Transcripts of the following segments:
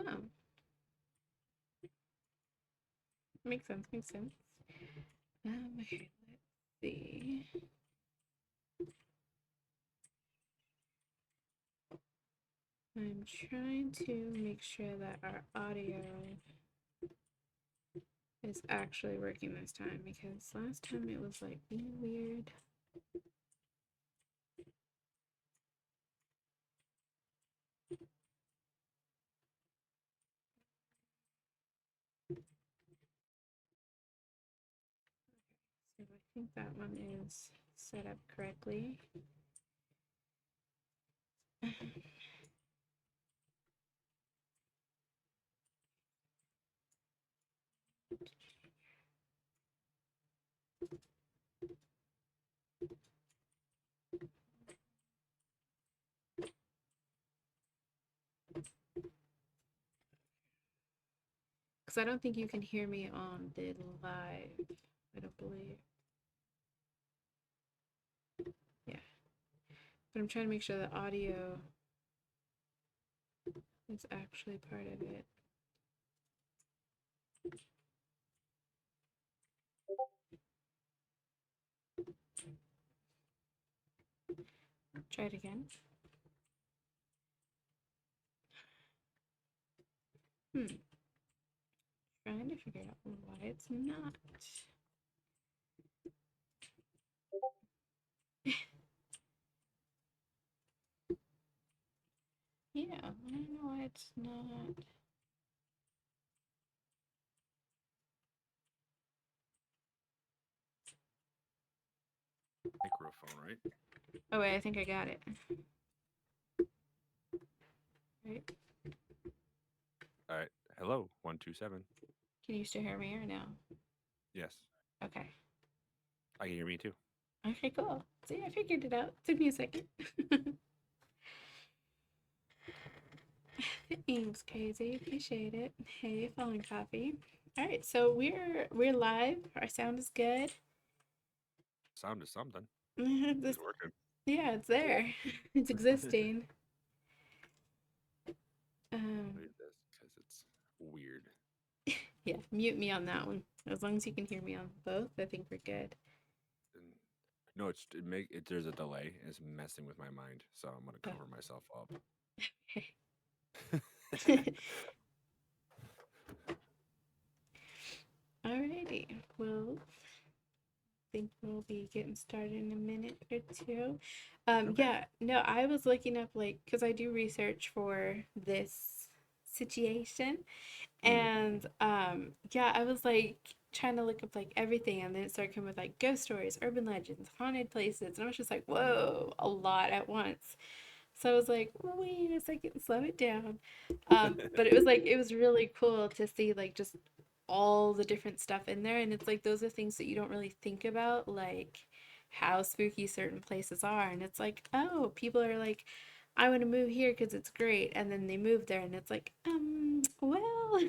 Wow. Makes sense. Makes sense. Okay, let's see. I'm trying to make sure that our audio is actually working this time because last time it was like being weird. So I think that one is set up correctly. Because I don't think you can hear me on the live. I don't believe. Yeah. But I'm trying to make sure the audio is actually part of it. Try it again. Hmm. Trying to figure out why it's not. Yeah, I don't know why it's not. Microphone, right? Oh wait, I think I got it. Right? All right. Hello, 127. Can you still hear me or no? Yes, Okay. I can hear me too. Okay, cool. See, I figured it out. Took me a second. Thanks, Crazy. Appreciate it. Hey, Fallen Coffee. All right, so we're live. Our sound is good. Sound is something. This, It's working. yeah, it's there. It's existing. Um, Look at this because it's weird. yeah, mute me on that one. As long as you can hear me on both, I think we're good. And no, there's a delay. It's messing with my mind, so I'm gonna Oh, cover myself up. okay. Alrighty. Well, think we'll be getting started in a minute or two. Okay. Yeah, no, I was looking up like because I do research for this situation, Mm. and yeah, I was like trying to look up like everything, and then it started coming with like ghost stories, urban legends, haunted places, and I was just like, whoa, a lot at once. So I was like, wait a second, slow it down. But it was like it was really cool to see like just all the different stuff in there, and it's like those are things that you don't really think about, like how spooky certain places are, and it's like, oh, people are like, I want to move here because it's great, and then they move there, and it's like, well,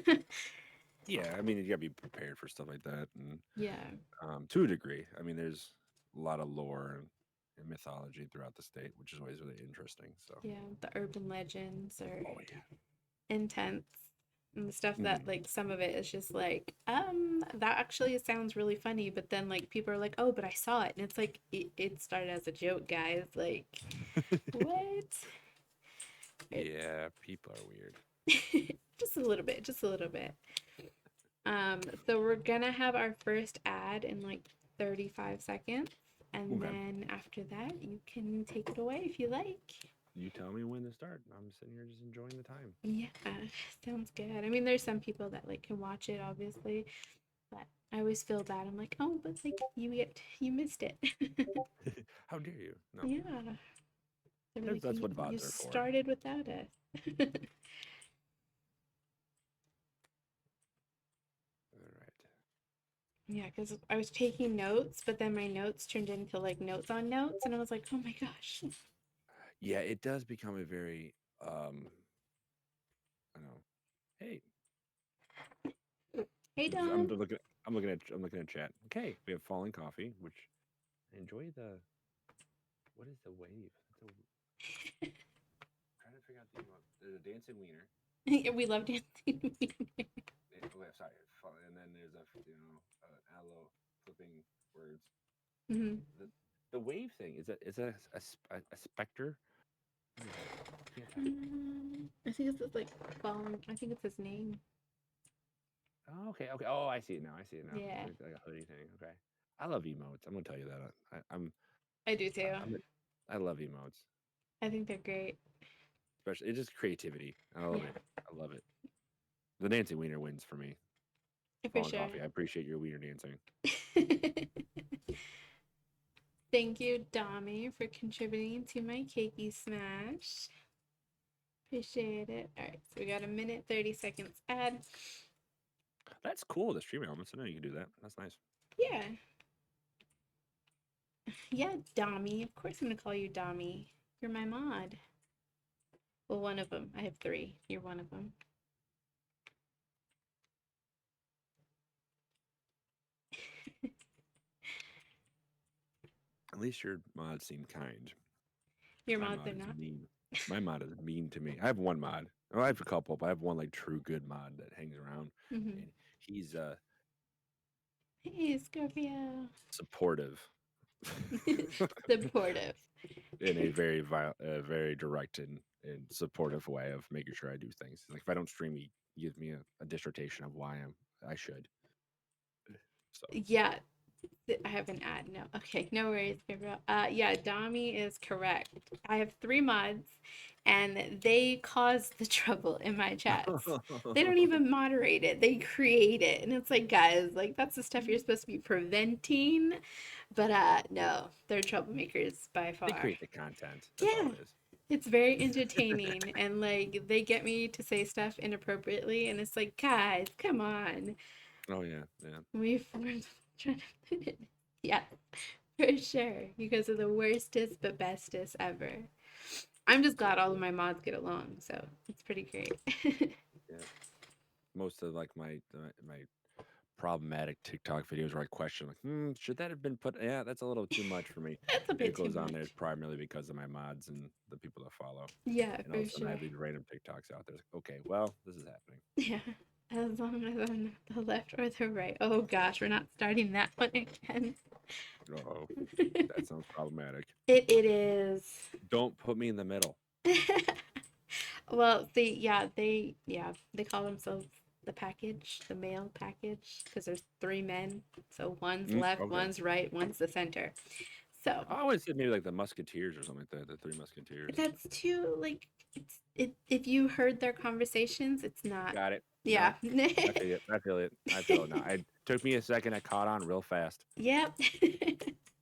Yeah, I mean, you gotta be prepared for stuff like that, and yeah, to a degree. I mean, there's a lot of lore and mythology throughout the state, which is always really interesting. So, yeah, the urban legends are oh yeah. intense. And the stuff that Hmm. like some of it is just like, that actually sounds really funny, but then like people are like, oh, but I saw it. And it's like it started as a joke, guys. Like, what? It's Yeah, people are weird. just a little bit, just a little bit. So we're gonna have our first ad in like 35 seconds. And Okay. then after that, you can take it away if you like. You tell me when to start. I'm sitting here just enjoying the time. Yeah, sounds good. I mean, there's some people that like can watch it, obviously, but I always feel bad. I'm like, oh, but like you missed it. How dare you? No, Yeah, they were like, that's what you bots are for. started without us. All right. Yeah, because I was taking notes, but then my notes turned into like notes on notes, and I was like, oh my gosh. Yeah, it does become a very I don't know. Hey, Hey, I'm Don. looking. I'm looking at chat. Okay, we have falling coffee, which I enjoy the. What is the wave? Trying to figure out the. There's a dancing wiener. We love dancing. Okay, sorry. And then there's aloe flipping words. Mhm. The wave thing is that a specter? What is that? Can't tell. I think it's just like I think it's his name. Oh, okay, okay. Oh, I see it now. I see it now. It's Yeah, like a hoodie thing. Okay. I love emotes. I'm gonna tell you that. I do too. I love emotes. I think they're great. Especially it's just creativity. I love Yeah, it. I love it. The dancing wiener wins for me. for Fallen sure. coffee. I appreciate your wiener dancing. Thank you, Dami, for contributing to my cakey smash. Appreciate it. All right, so we got a minute, 30 seconds ad. That's cool. The stream elements. I know you can do that. That's nice. Yeah, yeah, Dami. Of course, I'm gonna call you Dami. You're my mod. Well, one of them. I have three. You're one of them. At least your mods seem kind. Your My mods are mod is not. mean. My mod is mean to me. I have one mod. Oh, I have a couple, but I have one like true good mod that hangs around, Hmm. and he's Hey, Scorpio. supportive Supportive. in a very direct and supportive way of making sure I do things. Like if I don't stream, he gives me a dissertation of why I should. So Yeah, I have an ad. No. Okay, no worries, Gabriel. Yeah, Dami is correct. I have three mods and they cause the trouble in my chats. They don't even moderate it. They create it. And it's like, guys, like that's the stuff you're supposed to be preventing. But no, they're troublemakers by they far. create the content. That's all Yeah. it is. It's very entertaining and like they get me to say stuff inappropriately and it's like, guys, come on. Oh yeah, yeah. We're trying to put it. Yeah, for sure. You guys are the worstest but bestest ever. I'm just glad all of my mods get along, so it's pretty great. Yeah. Most of like my problematic TikTok videos where I question like, should that have been put? Yeah, that's a little too much for me. That's a And it bit too goes on there much. primarily because of my mods and the people that follow. Yeah, And all of for a sudden I sure. have these random TikToks out there. It's like, okay, well, this is happening. Yeah. As long as I'm not the left or the right. Oh gosh, we're not starting that one again. Oh, that sounds problematic. It is. Don't put me in the middle. Well, they call themselves the package, the male package, because there's three men. So one's left, Okay. one's right, one's the center. So I always said maybe like the Musketeers or something like that. The Three Musketeers. that's too like if you heard their conversations, it's not. Got it. Yeah. No, I feel it. I feel it. I feel it now. It took me a second. I caught on real fast. Yep.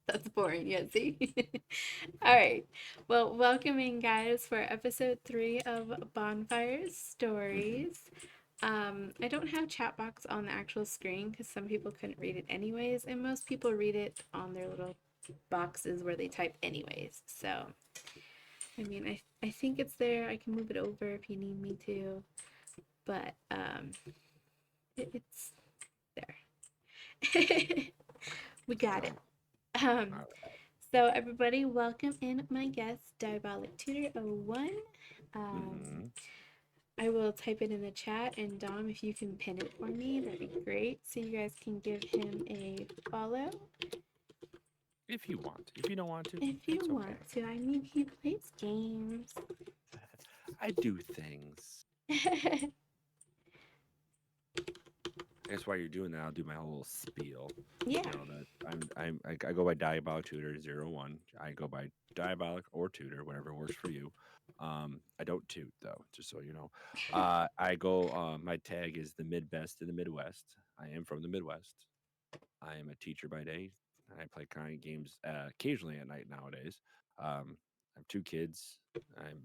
That's boring. Yeah, see? All right. Well, welcoming guys for episode 3 of Bonfire Hmm. Stories. I don't have chat box on the actual screen because some people couldn't read it anyways, and most people read it on their little boxes where they type anyways. So, I mean, I think it's there. I can move it over if you need me to, but it's there. We got it. So, Um, uh, so everybody, welcome in my guest, Diabolic Tutor 01. Um, hmm I will type it in the chat, and Dom, if you can pin it for me, that'd be great. So you guys can give him a follow if you want, if you don't want to, if you it's okay. want to. I mean, he plays games. I do things. That's why you're doing that. I'll do my whole spiel. Yeah. You know that I go by Diabolic Tutor 01. I go by Diabolic or Tutor, whatever works for you. I don't toot though, just so you know. I go. My tag is the mid best in the Midwest. I am from the Midwest. I am a teacher by day. I play kind of games occasionally at night nowadays. I have two kids. I'm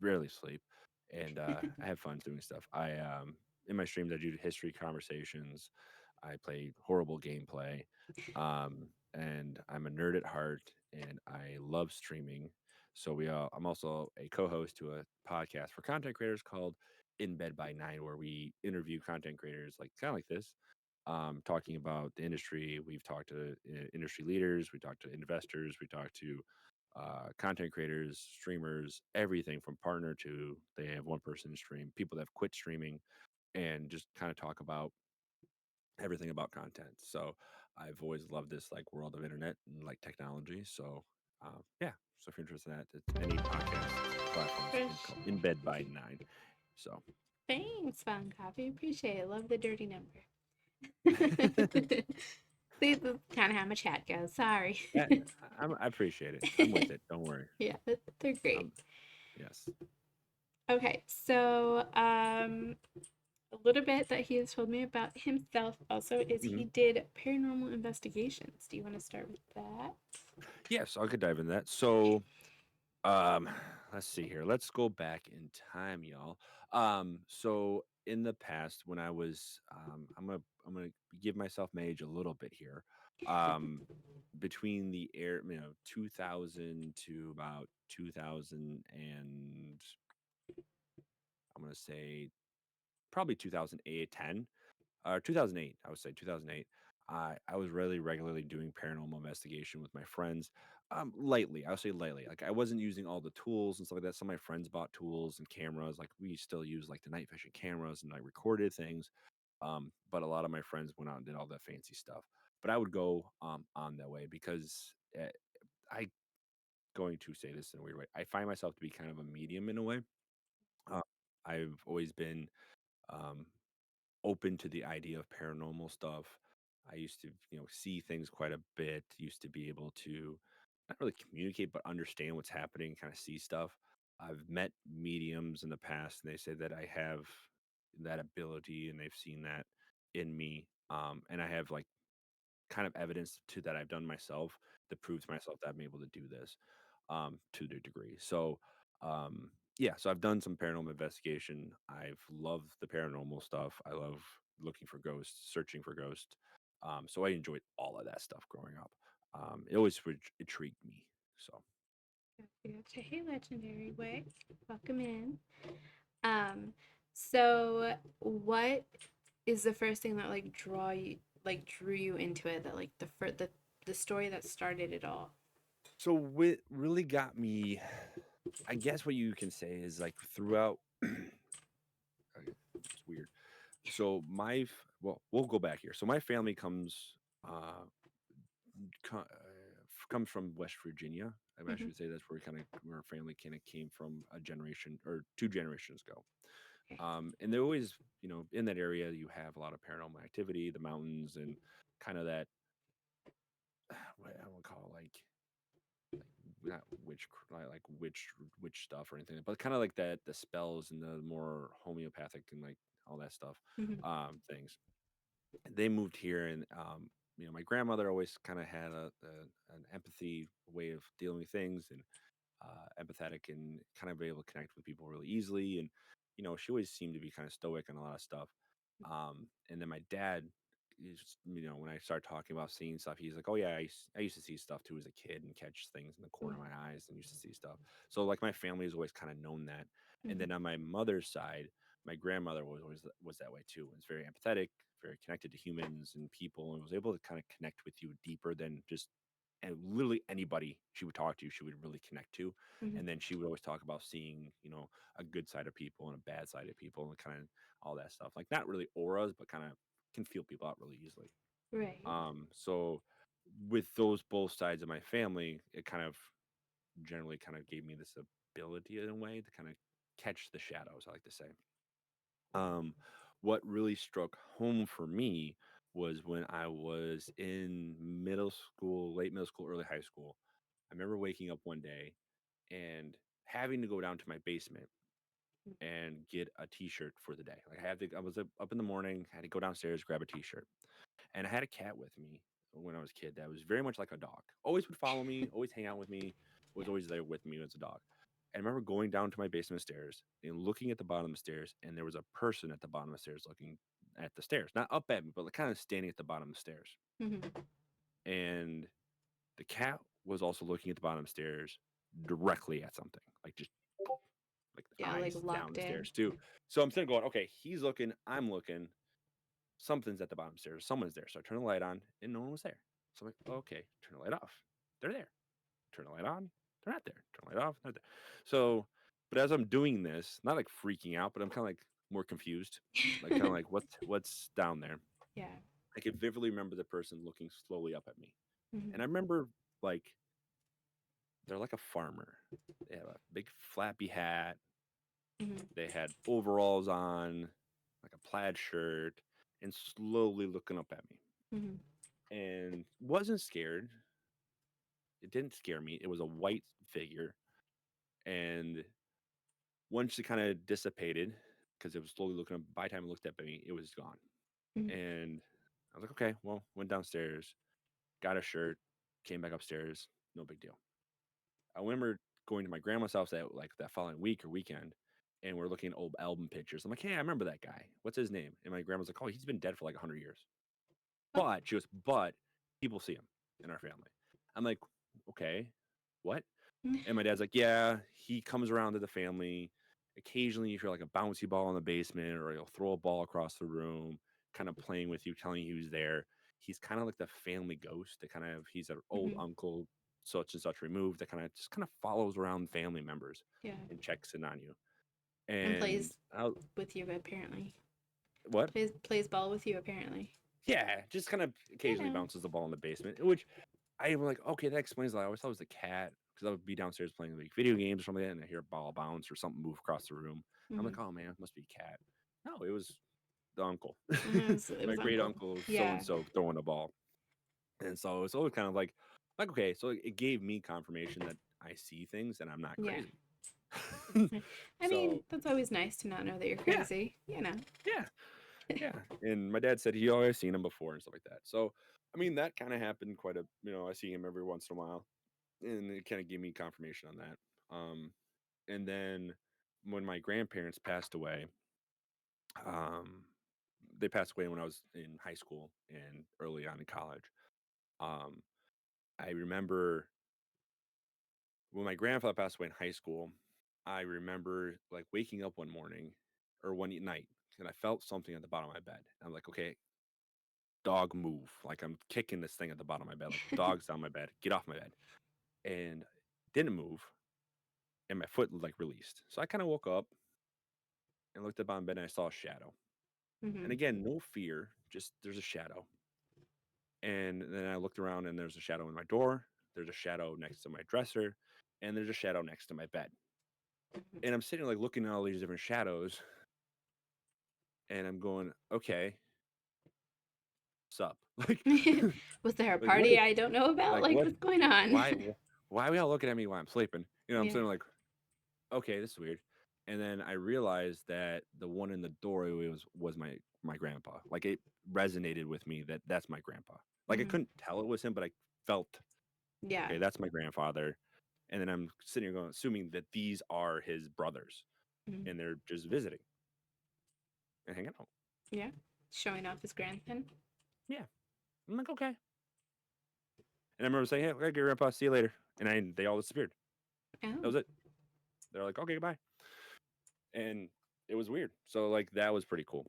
rarely sleep, and I have fun doing stuff. I in my streams I do history conversations. I play horrible gameplay, and I'm a nerd at heart, and I love streaming. So I'm also a co-host to a podcast for content creators called In Bed by Nine, where we interview content creators like kind of like this, talking about the industry. We've talked to industry leaders, we talked to investors, we talked to content creators, streamers, everything from partner to they have one person stream, people that have quit streaming, and just kind of talk about everything about content. So I've always loved this like world of internet and like technology. So yeah, so if you're interested in that, it's any podcast platforms For in called In Bed by Nine. So Thanks, Fun Coffee. Appreciate it. Love the dirty number. See, this kind of how my chat goes. Sorry. yeah, I appreciate it. I'm with it. Don't worry. Yeah, they're great. Yes. Okay, so a little bit that he has told me about himself also is Hmm. he did paranormal investigations. Do you want to start with that? Yeah, so I could dive into that. So Um, let's see here. Let's go back in time, y'all. So in the past, when I was, I'm gonna give myself my age a little bit here. Um, between the air, 2000 to about 2000, and I'm gonna say probably 2008, 10 or 2008, I would say 2008. I was really regularly doing paranormal investigation with my friends. Lightly, I would say lightly. Like I wasn't using all the tools and stuff like that. Some of my friends bought tools and cameras. Like we still use like the night vision cameras and I recorded things. But a lot of my friends went out and did all that fancy stuff. But I would go on that way because I going to say this in a weird way. I find myself to be kind of a medium in a way. Uh, I've always been um, open to the idea of paranormal stuff. I used to, see things quite a bit. Used to be able to not really communicate, but understand what's happening, kind of see stuff. I've met mediums in the past, and they say that I have that ability, and they've seen that in me. And I have like kind of evidence to that I've done myself that proves to myself that I'm able to do this to the degree. So, yeah, so I've done some paranormal investigation. I've loved the paranormal stuff. I love looking for ghosts, searching for ghosts. So I enjoyed all of that stuff growing up. It always intrigued me. So, Gotcha. Hey, Legendary Way. Welcome in. Um, so what is the first thing that drew you into it? That like the story that started it all. so what really got me, I guess what you can say is like throughout. It's weird. So well, we'll go back here. So my family uh, comes from West Virginia. I Hmm. should say that's where our family kind of came from a generation or two generations ago. Okay. And they're always, in that area, you have a lot of paranormal activity, the mountains, and kind of that, what I would call not like witch stuff or anything, but kind of like that, the spells and the more homeopathic and like all that stuff, Hmm. things. They moved here and my grandmother always kind of had an empathy way of dealing with things and empathetic and kind of able to connect with people really easily and she always seemed to be kind of stoic and a lot of stuff. And then my dad is, when I start talking about seeing stuff, he's like, oh yeah, I used to see stuff too as a kid and catch things in the corner of my eyes and used to see stuff. So like my family has always kind of known that. And Hmm. then on my mother's side, my grandmother was always was that way too. Was very empathetic, very connected to humans and people, and was able to kind of connect with you deeper than just and literally anybody she would talk to, she would really connect to. Hmm. And then she would always talk about seeing, a good side of people and a bad side of people and kind of all that stuff. Like not really auras, but kind of can feel people out really easily. Right. So with those both sides of my family, it kind of generally kind of gave me this ability in a way to kind of catch the shadows, I like to say. Um, what really struck home for me was when I was in middle school, late middle school, early high school. I remember waking up one day and having to go down to my basement and get a t-shirt for the day. Like I was up in the morning, had to go downstairs, grab a t-shirt. And I had a cat with me when I was a kid that was very much like a dog. Always would follow me, always hang out with me, was Yeah. always there with me as a dog. And I remember going down to my basement stairs and looking at the bottom of the stairs, and there was a person at the bottom of the stairs looking at the stairs, not up at me, but like kind of standing at the bottom of the stairs. Hmm. And the cat was also looking at the bottom of the stairs directly at something, like just like the Yeah, like eyes down locked the in. stairs too. So I'm sitting going, okay, he's looking, I'm looking, something's at the bottom of the stairs, someone's there. So I turn the light on and no one was there. So I'm like, okay, turn the light off. They're there. Turn the light on. They're not there. Turn the light off. Not there. So, but as I'm doing this, not like freaking out, but I'm kind of like more confused, like kind of like what's down there. Yeah. I can vividly remember the person looking slowly up at me, Mhm. and I remember like they're like a farmer. They have a big flappy hat. Mhm. They had overalls on, like a plaid shirt, and slowly looking up at me. Mhm. And wasn't scared. It didn't scare me. It was a white figure, and once it kind of dissipated, because it was slowly looking up. By the time it looked up at me, it was gone. Mhm. And I was like, okay, well, went downstairs, got a shirt, came back upstairs, no big deal. I remember going to my grandma's house that following week or weekend, and we're looking at old album pictures. I'm like, hey, I remember that guy. What's his name? And my grandma's like, oh, he's been dead for like 100 years. Oh. But she goes, but people see him in our family. I'm like, okay, what? And my dad's like, yeah, he comes around to the family. Occasionally, you hear like a bouncy ball in the basement, or he'll throw a ball across the room, kind of playing with you, telling you he's there. He's kind of like the family ghost. That kind of he's an old Mhm. uncle, such and such removed. That kind of follows around family members Yeah. and checks in on you. And And plays with you apparently. what? Plays ball with you apparently. Yeah, just kind of You occasionally know. bounces the ball in the basement, which I was like, okay, that explains a lot. I always thought it was the cat because I would be downstairs playing like video games or something like that, and I hear a ball bounce or something move across the room. I'm Mhm. like, oh man, it must be a cat. No, it was the uncle, It my was great Uncle. uncle, so and Yeah. so throwing a ball. And so it's always kind of like okay, so it gave me confirmation that I see things and I'm not Yeah. crazy. I mean, So that's always nice to not know that you're yeah, crazy. You know. yeah, yeah. And my dad said he always seen him before and stuff like that. So I mean, that kind of happened quite a. I see him every once in a while, and it kind of gave me confirmation on that. And then when my grandparents passed away, um, they passed away when I was in high school and early on in college. Um, I remember when my grandfather passed away in high school. I remember like waking up one morning or one night, and I felt something at the bottom of my bed. I'm like, okay, dog move. Like I'm kicking this thing at the bottom of my bed, like dog's on my bed, get off my bed. And didn't move, and my foot like released. So I kind of woke up and looked up on bed and I saw a shadow. And Mhm. again, no fear, just there's a shadow. And then I looked around and there's a shadow in my door, there's a shadow next to my dresser, and there's a shadow next to my bed. And I'm sitting like looking at all these different shadows, and I'm going, okay, what's up? Mhm. Was there a Like what party is I don't know about? like Like, what what's going why on? why are we all looking at me while I'm sleeping? I'm Yeah. sitting like, okay, this is weird. And then I realized that the one in the doorway was my grandpa. Like it resonated with me that that's my grandpa. Like I Mhm. couldn't tell it was him, but I felt Yeah. okay, that's my grandfather. And then I'm sitting here going, assuming that these are his brothers, Mhm. and they're just visiting and hanging out. Yeah. Showing off his grandson. Yeah, I'm like okay. And I remember saying, "Hey, okay, grandpa, see you later." And they all disappeared. That Oh. was it. They're like, "Okay, goodbye." And it was weird. So like that was pretty cool.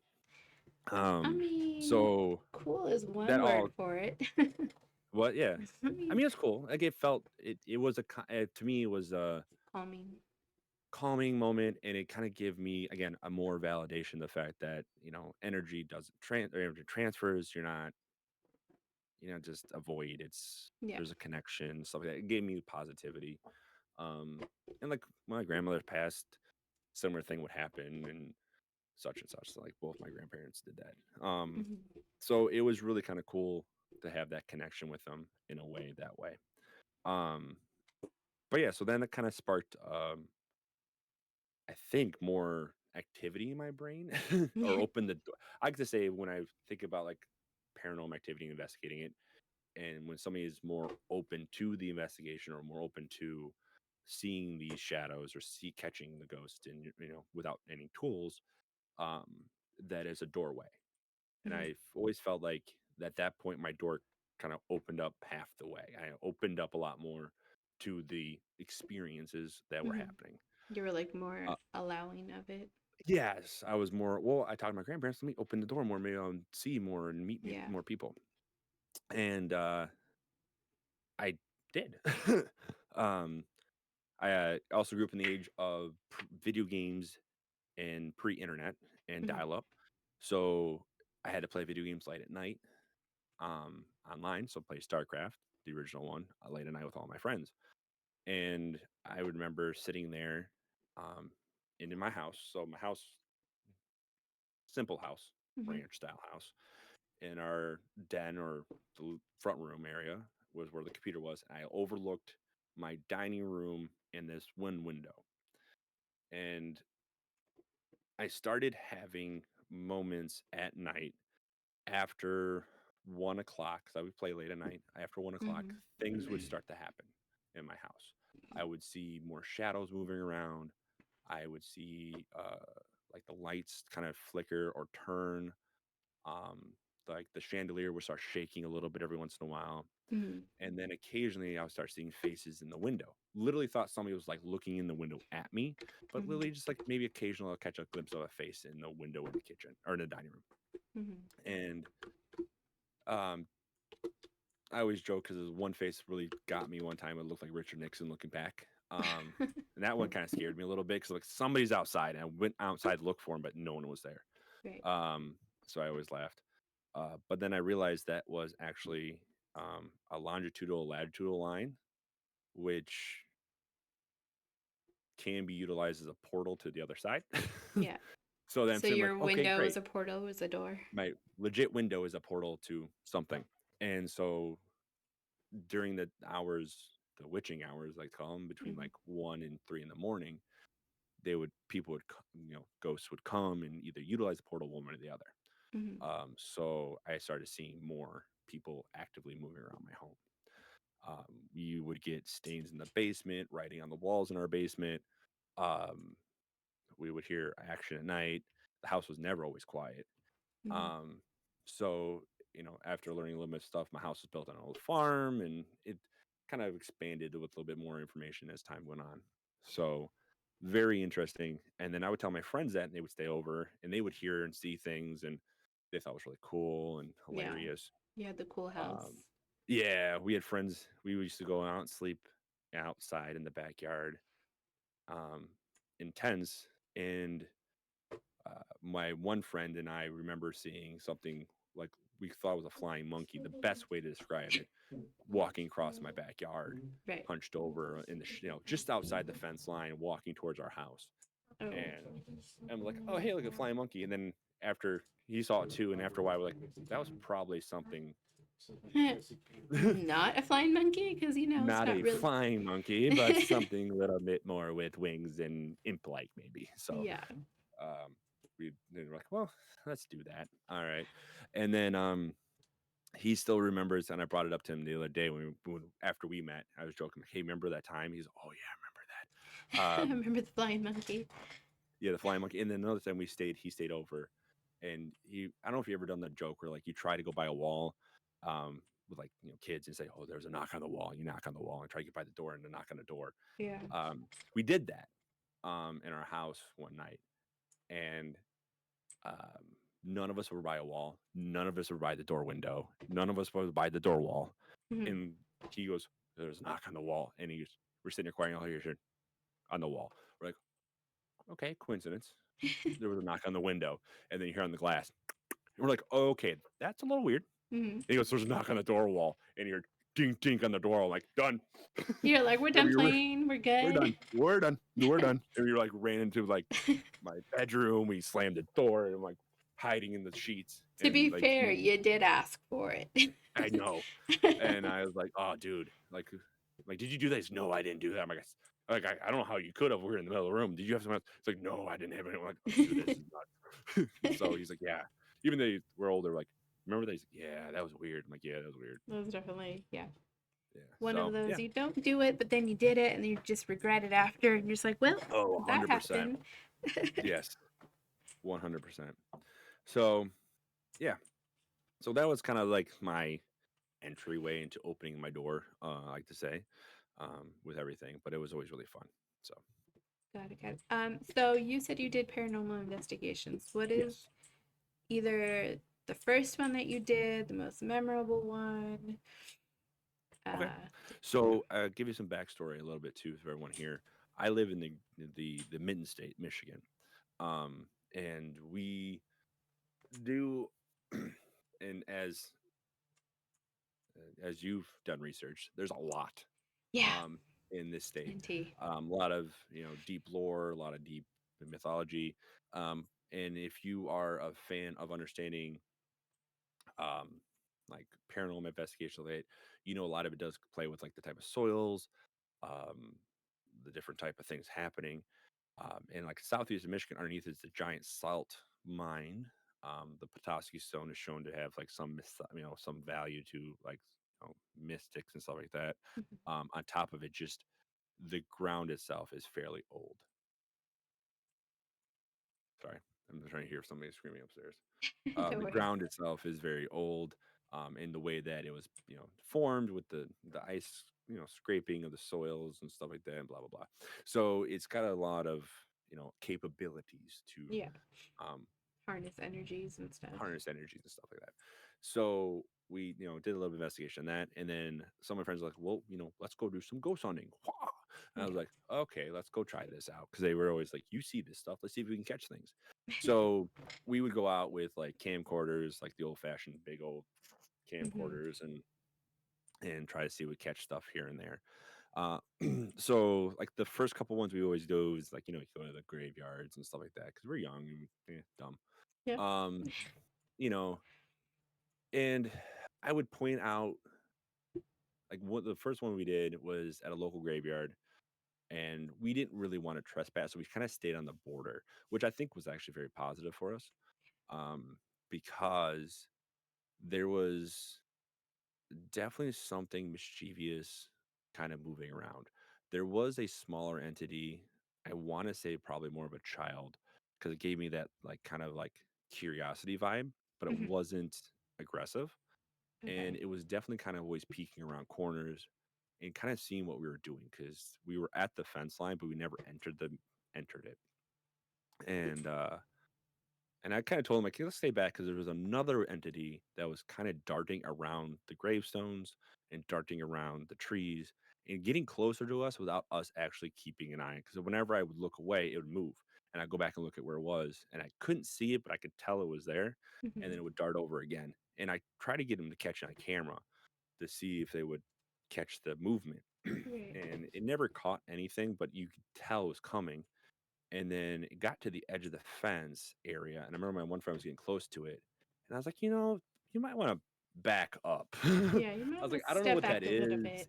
I Um, mean, so cool is one that word all for it. what yeah. I I mean, mean, it's cool. Like it felt it was to me it was a calming. calming moment, and it kind of gave me again a more validation the fact that energy doesn't energy transfers. You're not just a void. Yeah. There's a connection, stuff like that. It gave me positivity. Um, and like when my grandmother passed, similar thing would happen and such and such. So, like both my grandparents did that. Mhm. So it was really kind of cool to have that connection with them in a way that way. Um, but yeah, so then it kind of sparked, I think, more activity in my brain or opened the door. I like to say when I think about like paranormal activity and investigating it, and when somebody is more open to the investigation or more open to seeing these shadows or see catching the ghost and without any tools, um, that is a doorway. And Mhm. I've always felt like at that point my door kind of opened up half the way. I opened up a lot more to the experiences that were Mhm. happening. You were like more Uh, allowing of it. yes, I was more. Well, I talked to my grandparents. Let me open the door more. Maybe I'll see more and meet Yeah. more people. And I did. um, I also grew up in the age of video games and pre-internet and Mhm. dial-up. So I had to play video games late at night, online. So play StarCraft, the original one, late at night with all my friends. And I would remember sitting there, um, in my house. So my house, simple house, Mhm. ranch style house. In our den or the front room area was where the computer was. I overlooked my dining room and this one window. And I started having moments at night after 1 o'clock, because I would play late at night. After 1 o'clock, Mhm. things would start to happen in my house. I would see more shadows moving around. I would see like the lights kind of flicker or turn. Um, like the chandelier would start shaking a little bit every once in a while. Mhm. And then occasionally I would start seeing faces in the window. Literally thought somebody was like looking in the window at me, but Mhm. literally just like maybe occasionally I'll catch a glimpse of a face in the window in the kitchen or in the dining room. Mhm. And um, I always joke because one face really got me one time. It looked like Richard Nixon looking back. And that one kind of scared me a little bit because like somebody's outside, and I went outside to look for him, but no one was there. Right. So I always laughed. But then I realized that was actually a longitudinal latitudinal line, which can be utilized as a portal to the other side. Yeah. So then I'm So saying like, your okay, window is great. a portal, was a door. My legit window is a portal to something. And so during the hours, the witching hours, like call them, between Mhm. like 1 and 3 in the morning, people would, ghosts would come and either utilize the portal one way or the other. Mhm. So I started seeing more people actively moving around my home. You would get stains in the basement, writing on the walls in our basement. Um, we would hear action at night. The house was never always quiet. Mhm. Um, so, after learning a little bit of stuff, my house was built on an old farm and it kind of expanded with a little bit more information as time went on. So, very interesting. And then I would tell my friends that and they would stay over and they would hear and see things and they thought it was really cool and Yeah. hilarious. You had the cool house. Um, yeah, we had friends. We used to go out and sleep outside in the backyard, um, in tents. And my one friend and I remember seeing something like we thought was a flying monkey. The best way to describe it, walking across my backyard, Right. hunched over in the just outside the fence line, walking towards our house. Oh. And I'm like, oh hey, look a flying monkey. And then after he saw it too, and after a while, we're like, that was probably something. Not a flying monkey because it's Not not a really. flying monkey, but something a little bit more with wings and imp-like, maybe. So, Yeah. um, they were like, "Well, let's do that." All right, and then he still remembers, and I brought it up to him the other day after we met. I was joking, like, "Hey, remember that time?" He's, "Oh yeah, I I remember that." remember the flying monkey. Yeah, the flying monkey. And then another time he stayed over, and I don't know if you ever done that joke where like you try to go by a wall, with like kids and say, "Oh, there's a knock on the wall." You knock on the wall and try to get by the door and to knock on the door. Yeah. We did that in our house one night, and um, none of us were by a wall. None of us were by the door window. None of us were by the door wall. Mhm. And he goes, "There's a knock on the wall," and we're sitting there quiet here on the wall. We're like, "Okay, coincidence." There was a knock on the window, and then you hear on the glass. And we're like, oh, "Okay, that's a little weird." Mhm. And he goes, "There's a knock on the door wall," and you're ding ding on the door. I'm like, "Done." You're like, we're And done playing. We're we're good. done. We're done. We're done. And we like ran into like my bedroom. We slammed the door and I'm like hiding in the sheets. To be And like fair, you did ask for it. I know. And I was like, "Oh, dude, like, did you do this?" "No, I didn't do that." I'm I don't know how you could have. We're in the middle of the room. Did you have something else? It's like, "No, I didn't have anything." I'm like, "Oh, dude, this is nuts." So he's like, "Yeah." Even though we're older, like, "Remember that?" He's like, "Yeah, that was weird." I'm like, "Yeah, that was weird." That was definitely, yeah. Yeah. One of So those yeah. you don't do it, but then you did it and you just regret it after. And you're just like, well, Oh, that 100%. happened. Yes, 100%. So yeah. So that was kind of like my entryway into opening my door, I like to say, with everything. But it was always really fun. So Got it, got it. So you said you did paranormal investigations. What is yes. either the first one that you did, the most memorable one? Okay. d- So, give you some backstory a little bit too for everyone here. I live in the Mitten State, Michigan, and we do, and as you've done research, there's a lot yeah, um, in this state. plenty. A lot of deep lore, a lot of deep mythology, and if you are a fan of understanding um, like paranormal investigation, a lot of it does play with like the type of soils, um, the different type of things happening. And like southeast of Michigan, underneath is the giant salt mine. The Petoskey Stone is shown to have like some value to like mystics and stuff like that. Mhm. On top of it, just the ground itself is fairly old. Sorry, I'm trying to hear somebody screaming upstairs. No The worries. ground itself is very old, in the way that it was, formed with the ice, scraping of the soils and stuff like that, and blah blah blah. So it's got a lot of capabilities to Yeah, um, harness energies and stuff. harness energies and stuff like that. So we, did a little bit of investigation on that, and then some of my friends were like, "Well, let's go do some ghost hunting." And I was Yeah. like, "Okay, let's go try this out," because they were always like, "You see this stuff? Let's see if we can catch things." So we would go out with like camcorders, like the old fashioned big old Hmm. camcorders, and try to see if we catch stuff here and there. Uh, so like the first couple ones we always do is like you go to the graveyards and stuff like that because we're young and dumb. Yep. Um, you know, and I would point out like what the first one we did was at a local graveyard, and we didn't really want to trespass, so we kind of stayed on the border, which I think was actually very positive for us, because there was definitely something mischievous kind of moving around. There was a smaller entity. I want to say probably more of a child because it gave me that like kind of like curiosity vibe, but it Hmm. wasn't aggressive. And Okay. it was definitely kind of always peeking around corners and kind of seeing what we were doing because we were at the fence line, but we never entered it. And and I kind of told him, like, "Hey, let's stay back because there was another entity that was kind of darting around the gravestones and darting around the trees and getting closer to us without us actually keeping an eye. Because whenever I would look away, it would move. And I'd go back and look at where it was. And I couldn't see it, but I could tell it was there. And then Hmm. it would dart over again. And I tried to get them to catch it on camera to see if they would catch the movement. Right. And it never caught anything, but you could tell it was coming, and then it got to the edge of the fence area, and I remember my one friend was getting close to it, and I was like, you might want to back up. I Yeah, you might was want like, to I don't know step what that back a little is. bit.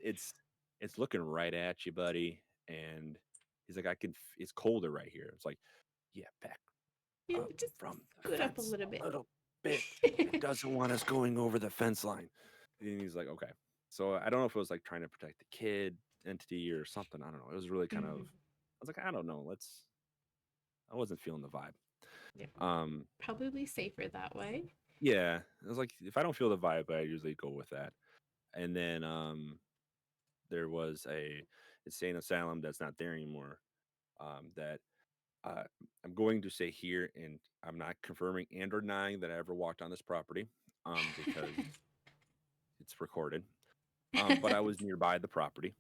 It's looking right at you, buddy. And he's like, it's colder right here. It's like, yeah, back You up just from the scoot up a fence little a bit. little bit. It doesn't want us going over the fence line. And he's like, okay. So I don't know if it was like trying to protect the kid entity or something. I don't know. It was really kind of, Hmm. I was like, I don't know. I wasn't feeling the vibe. Yeah, Um, probably safer that way. yeah, it was like if I don't feel the vibe, I usually go with that. And then there was a insane asylum that's not there anymore. That uh, I'm going to say here, and I'm not confirming and or denying that I ever walked on this property, because it's recorded. But I was nearby the property,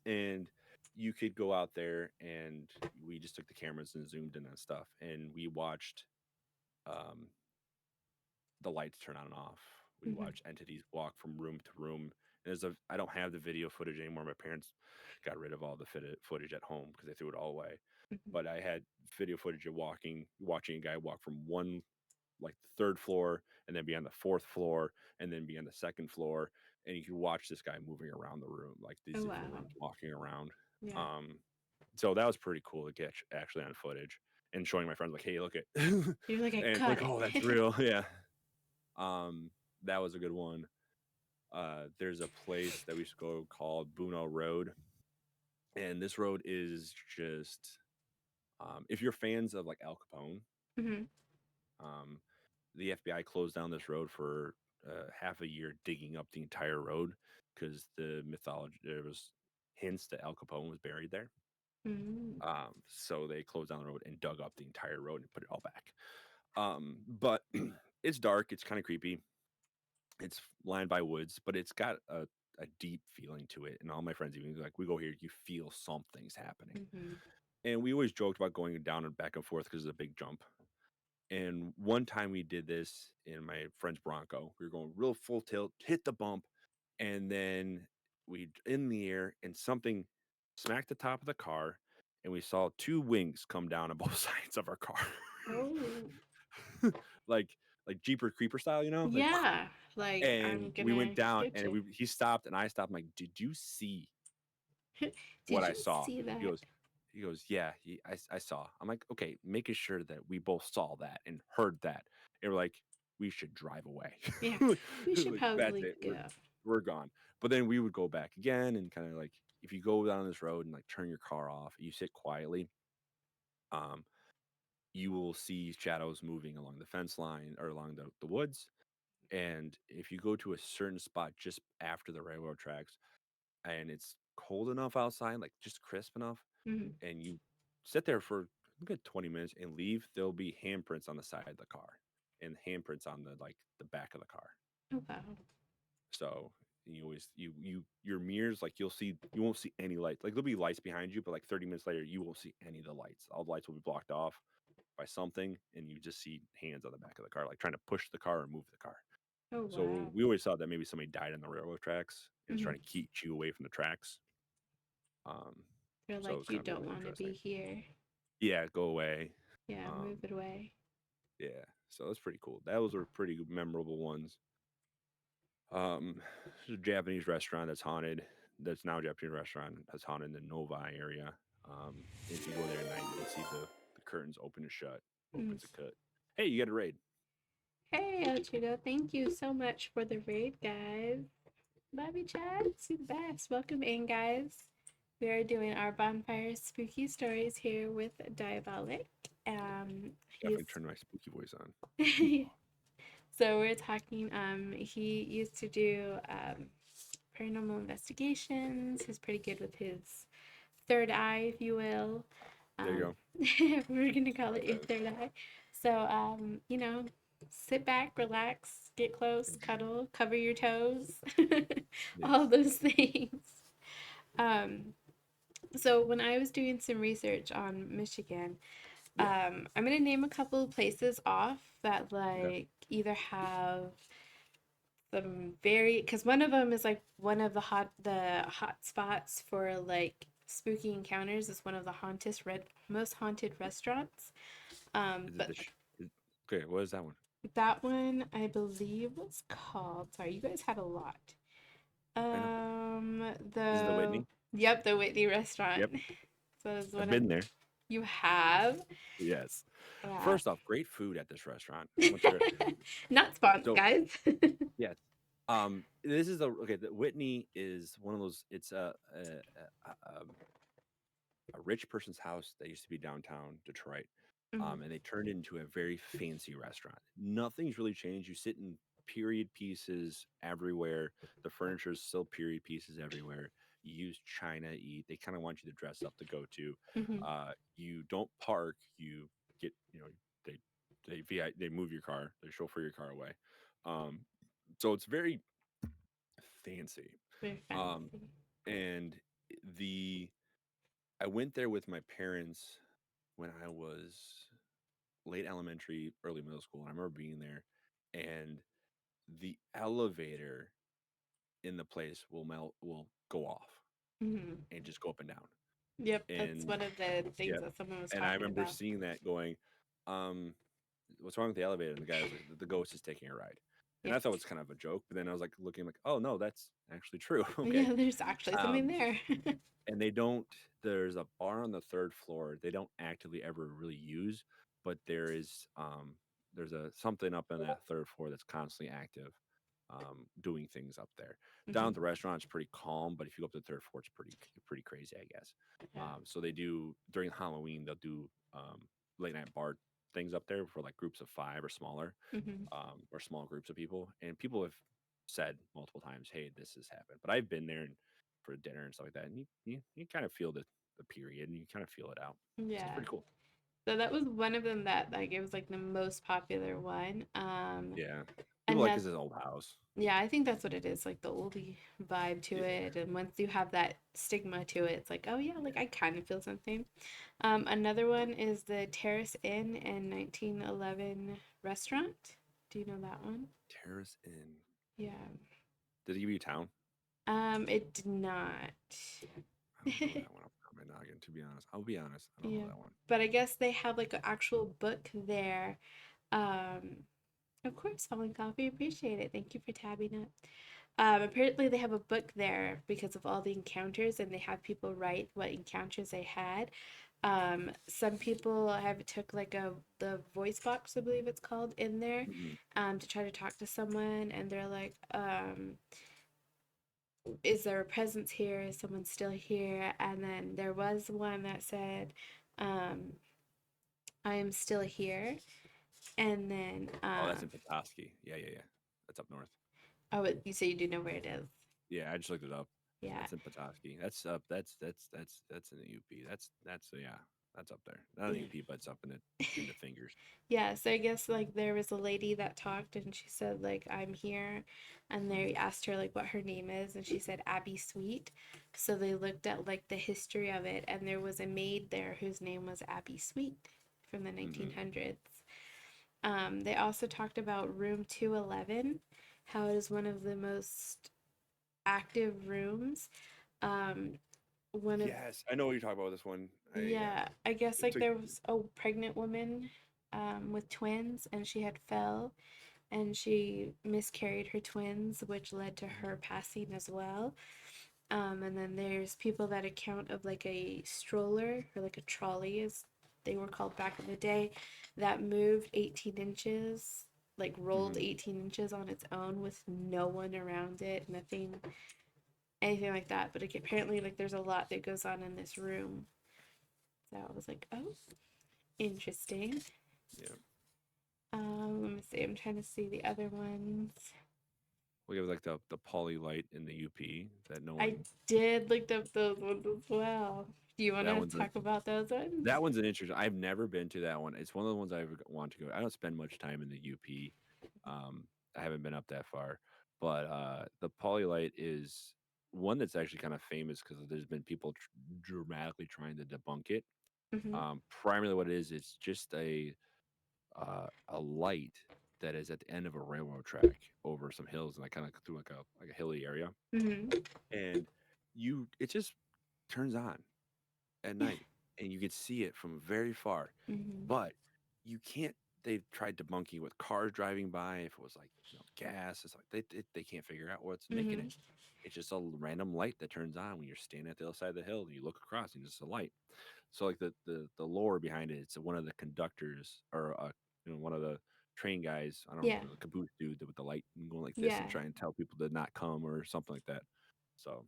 and you could go out there, and we just took the cameras and zoomed in on stuff, and we watched um, the lights turn on and off. We Hmm. watch entities walk from room to room. I don't have the video footage anymore. My parents got rid of all the footage at home because they threw it all away. But I had video footage of watching a guy walk from one, like the third floor, and then be on the fourth floor, and then be on the second floor, and you could watch this guy moving around the room, like these Oh different wow. rooms, walking around. Yeah. Um, so that was pretty cool to get actually on footage and showing my friends like, "Hey, look it," You're like, I and it's caught like, "Oh, that's it. real." Yeah. Um, that was a good one. There's a place that we used to go called Buno Road, and this road is just if you're fans of like Al Capone, Hmm. um, the FBI closed down this road for half a year, digging up the entire road because the mythology there was hints that Al Capone was buried there. Mm. So they closed down the road and dug up the entire road and put it all back. But it's dark. It's kind of creepy. It's lined by woods, but it's got a a deep feeling to it. And all my friends even like, we go here, you feel something's happening. Mm-hmm. And we always joked about going down and back and forth because it's a big jump. And one time we did this in my friend's Bronco. We were going real full tilt, hit the bump, and then we in the air and something smacked the top of the car, and we saw two wings come down on both sides of our car. Oh, like like Jeeper Creeper style, like yeah. Like, and I'm we went gonna down get and you. he stopped and I stopped. I'm like, did you see what Did I you saw? see He that? goes, yeah, I saw. I'm like, okay, making sure that we both saw that and heard that. And we're like, we should drive away. Yeah, like, we should that's probably it. go. We're gone. But then we would go back again and kind of like if you go down this road and like turn your car off, you sit quietly, um, you will see shadows moving along the fence line or along the woods. And if you go to a certain spot just after the railroad tracks and it's cold enough outside, like just crisp enough, Mm-hmm. and you sit there for a good 20 minutes and leave, there'll be handprints on the side of the car and handprints on the back of the car. Oh, wow. So you always your mirrors, like you won't see any lights. Like there'll be lights behind you, but like 30 minutes later you won't see any of the lights. All the lights will be blocked off by something and you just see hands on the back of the car, like trying to push the car or move the car. Oh, So wow. we always thought that maybe somebody died on the railroad tracks and is Mm-hmm. trying to keep you away from the tracks. Um, They're so it was like, you kind of don't really want to be interesting. here. Yeah, go away. Yeah, move Um, it away. yeah, so that's pretty cool. Those were pretty memorable ones. There's a Japanese restaurant that's haunted. That's now a Japanese restaurant that's haunted in the Novi area. If you go there at night, you can see the curtains open and shut, Mm. opens and cut. Hey, you got a raid. Hey, El Chico, thank you so much for the raid, guys. Love you, Chad. See the best. Welcome in, guys. We are doing our bonfire spooky stories here with Diabolic. He's Definitely turn my spooky voice on. so we're talking. He used to do paranormal investigations. He's pretty good with his third eye, if you will. There you Um, go. we're gonna call I like it your that. third eye. So, sit back, relax, get close, And cuddle, cover your toes, all yes, those things. Um, so when I was doing some research on Michigan, yeah. I'm gonna name a couple of places off that Okay. like either have some very because one of them is like one of the hot spots for like spooky encounters is one of the most haunted restaurants. Is it But the okay? What is that one? that one I believe was called. Sorry, you guys had a lot. I know. Is it the The Whitney? Yep, the Whitney restaurant. Yep. So it's I've one of been there. you have. Yes. Yeah. First off, great food at this restaurant. Went there. Not sponsors, So guys. yes. This is okay. The Whitney is one of those. It's a rich person's house that used to be downtown Detroit. Mhm, And they turned it into a very fancy restaurant. Nothing's really changed. You sit in period pieces everywhere. The furniture is still period pieces everywhere. You use china eat. They kind of want you to dress up to go to. mhm. You don't park. You get, they they move your car. They chauffeur your car away. Um, so it's very fancy. Very Um, fancy. and the I went there with my parents when I was late elementary, early middle school. And I remember being there, and the elevator in the place will go off Mhm. and just go up and down. Yep, that's And one of the things yep. that someone was And I talking remember about. seeing that going, um, what's wrong with the elevator? And the guy was like, the ghost is taking a ride. And Yeah. I thought it was kind of a joke, but then I was like looking like, oh no, that's actually true. Okay. Yeah, there's actually something Um, there. and they don't there's a bar on the third floor they don't actively ever really use, but there's a something up in that third floor that's constantly active, doing things up there. Down at Mhm. the restaurant it's pretty calm, but if you go up to the third floor it's pretty crazy, I guess. Yeah. So they do during Halloween they'll do late night bar things up there for like groups of five or smaller, Mhm. or small groups of people. And people have said multiple times, "Hey, this has happened." But I've been there and for dinner and stuff like that, and you kind of feel the period, and you kind of feel it out. So it's Yeah. pretty cool. So that was one of them that like it was like the most popular one. Yeah. People like Another, his old house. yeah, I think that's what it is, like the oldie vibe to Yeah. it. And once you have that stigma to it, it's like, oh yeah, like Yeah. I kind of feel something. Another one is the Terrace Inn and 1911 restaurant. Do you know that one? Terrace Inn. Yeah. Did he give you a town? It did not. I don't know that one off the top of my noggin, to be honest. I'll be honest. I don't know Yeah. that one. But I guess they have like an actual book there. Um, of course, Fallen Coffee, appreciate it. Thank you for tabbing up. Apparently, they have a book there because of all the encounters, and they have people write what encounters they had. Some people have took like the voice box, I believe it's called, in there, Hmm. to try to talk to someone, and they're like, "Is there a presence here? Is someone still here?" And then there was one that said, um, "I am still here," and then, Oh, that's in Petoskey. Yeah, yeah, yeah. That's up north. oh, you say you do know where it is? Yeah, I just looked it up. Yeah, That's in Petoskey. That's up. That's in the UP. That's yeah. That's up there. Not in the yeah. UP, but it's up in the fingers. Yeah, so I guess like there was a lady that talked and she said like I'm here and they asked her like what her name is and she said Abby Sweet. So they looked at like the history of it and there was a maid there whose name was Abby Sweet from the Hmm. 1900s. They also talked about room 211, how it is one of the most active rooms. Um, one of Yes, I know what you're talking about with this one. Yeah, I guess It's like a, there was a pregnant woman with twins and she had fell and she miscarried her twins, which led to her passing as well. And then there's people that account of like a stroller or like a trolley, as they were called back in the day, that moved 18 inches, like rolled mhm. 18 inches on its own with no one around it, nothing, anything like that. But like, apparently, like there's a lot that goes on in this room. So I was like, oh, interesting. Yeah. Let me see. I'm trying to see the other ones. We have like the poly light in the UP that no I one. did look up those ones as well. Do you want That to one's a talk about those ones? that one's an interesting. I've never been to that one. It's one of the ones I want to go. I don't spend much time in the UP. Um, I haven't been up that far, but the polylite is one that's actually kind of famous because there's been people dramatically trying to debunk it. Hmm. Primarily, what it is, it's just a light that is at the end of a railroad track over some hills and like kind of through like a hilly area, Hmm. and it just turns on at night, and you can see it from very far, Hmm. but you can't. They've tried debunking with cars driving by. If it was like gas, it's like they can't figure out what's making it. Hmm. It's just a random light that turns on when you're standing at the other side of the hill and you look across and it's just a light. So like the lore behind it, it's one of the conductors or one of the train guys. I don't Yeah, know, the caboose dude with the light and going like this and yeah, try and tell people to not come or something like that. So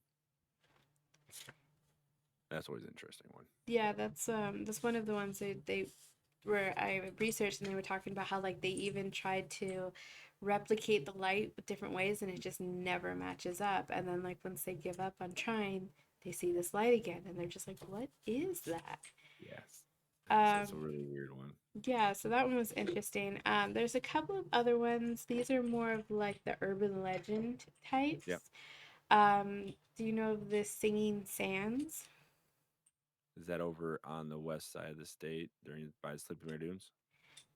that's always an interesting one. yeah. That's one of the ones they where I researched and they were talking about how like they even tried to replicate the light with different ways and it just never matches up. And then like once they give up on trying, they see this light again and they're just like, what is that? Yes. That's a Um, really weird one. Yeah, so that one was interesting. There's a couple of other ones. These are more of like the urban legend Yep. types. Do you know of the Singing Sands? Is that over on the west side of the state during by the Sleeping Bear Dunes?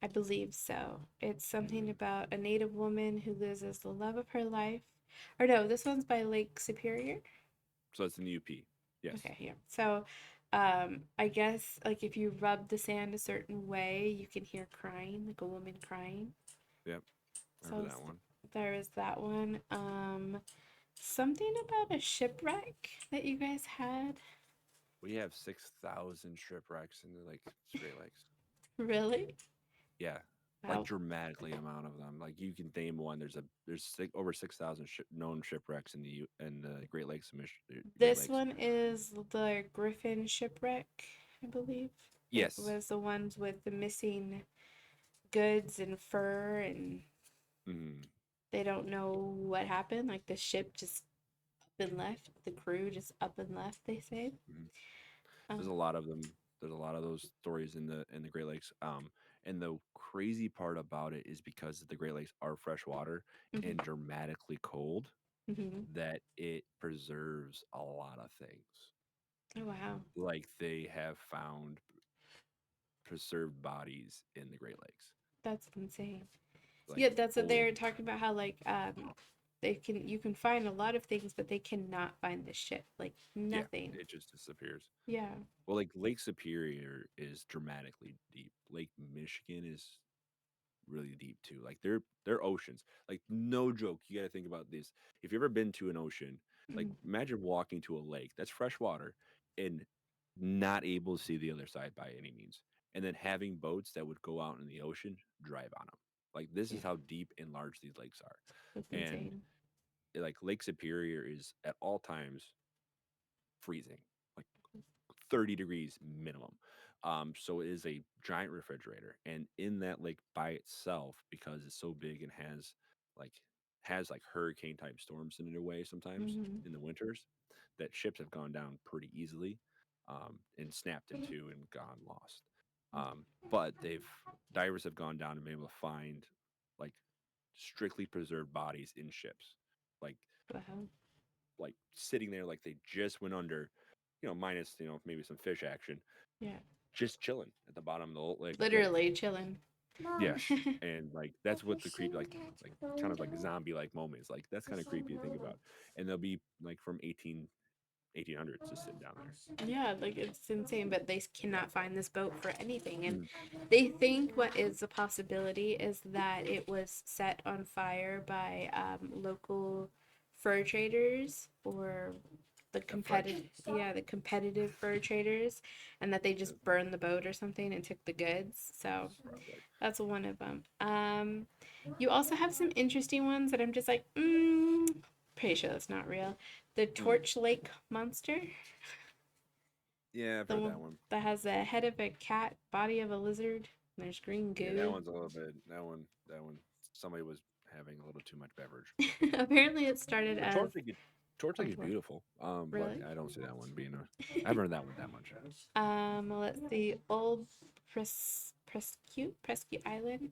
I believe so. It's something Mm. about a native woman who loses the love of her life. Or no, this one's by Lake Superior. So it's in the UP. Yes. Okay, yeah. So, I guess like if you rub the sand a certain way, you can hear crying, like a woman crying. Yep. I remember So that one. there is that one. Something about a shipwreck that you guys had? We have 6,000 shipwrecks in the Great Lakes. Really? Yeah, like Wow. dramatically amount of them. Like you can name one. Over 6,000 known shipwrecks in the Great This Lakes. one is the Griffin shipwreck, I believe. It Yes. was the ones with the missing goods and fur, and Hmm. they don't know what happened. Like the ship just up and left, the crew just up and left, they say. Hmm. There's Um, a lot of them. There's a lot of those stories in the Great Lakes. And the crazy part about it is because the Great Lakes are freshwater and Hmm. dramatically cold, Hmm. that it preserves a lot of things. Oh wow, Like they have found preserved bodies in the Great Lakes. that's insane. Like Yeah, that's what full. they're talking about. How like they can you can find a lot of things, but they cannot find the ship. Like Yeah, nothing. it just disappears. Yeah. Well, like Lake Superior is dramatically deep. Lake Michigan is really deep too. Like they're oceans. Like no joke. You got to think about this. If you've ever been to an ocean, like Mhm. imagine walking to a lake that's fresh water and not able to see the other side by any means, and then having boats that would go out in the ocean drive on them. Like this Yeah, is how deep and large these lakes are, that's and insane. like Lake Superior is at all times freezing. Like 30 degrees minimum. So it is a giant refrigerator. And in that lake by itself, because it's so big and like has hurricane type storms in it away sometimes Hmm. in the winters, that ships have gone down pretty easily, and snapped into and gone lost. But divers have gone down and been able to find like strictly preserved bodies in ships. Like Wow. sitting there like they just went under, minus, maybe some fish action, Yeah. just chilling at the bottom of the lake. Literally chilling. Yes, and like that's what the creepy, like kind of like zombie like moments. Like that's kind of creepy to think about. And they'll be like from 1800s just sitting down there. Yeah, like it's insane, but they cannot find this boat for anything. And Mm, they think what is a possibility is that it was set on fire by local fur traders or the the French, competitive fur traders, and that they uh, just burned the boat or something and took the goods. So probably. that's one of them. You also have some interesting ones that I'm just like, pretty sure that's not real. The Mm. Torch Lake Monster, Yeah, I've the heard one that one. that has the head of a cat, body of a lizard, and there's green Yeah, that goo. one's a little bit. That one. Somebody was having a little too much beverage. Apparently, it started But as. Torch Oh, Lake is what? beautiful. But Really? I don't see that one being a. I haven't heard that one that much. Let's see. Old Prescue Island.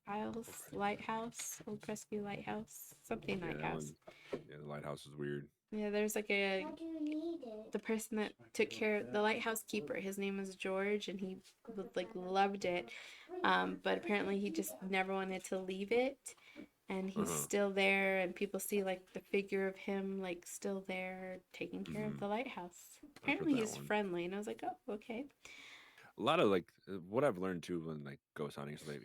Isles Lighthouse, Old Prescue Lighthouse, something Yeah, that lighthouse. one. Yeah, the lighthouse is weird. Yeah, there's like a the person that took care of the lighthouse keeper. His name was George, and he was like loved it. But apparently he just never wanted to leave it, and Uh he's huh. still there, and people see like the figure of him like still there taking care of Hmm. the lighthouse. I've heard Apparently that he's one. friendly, and I was like, oh, okay. A lot of like what I've learned too when like ghost hunting is like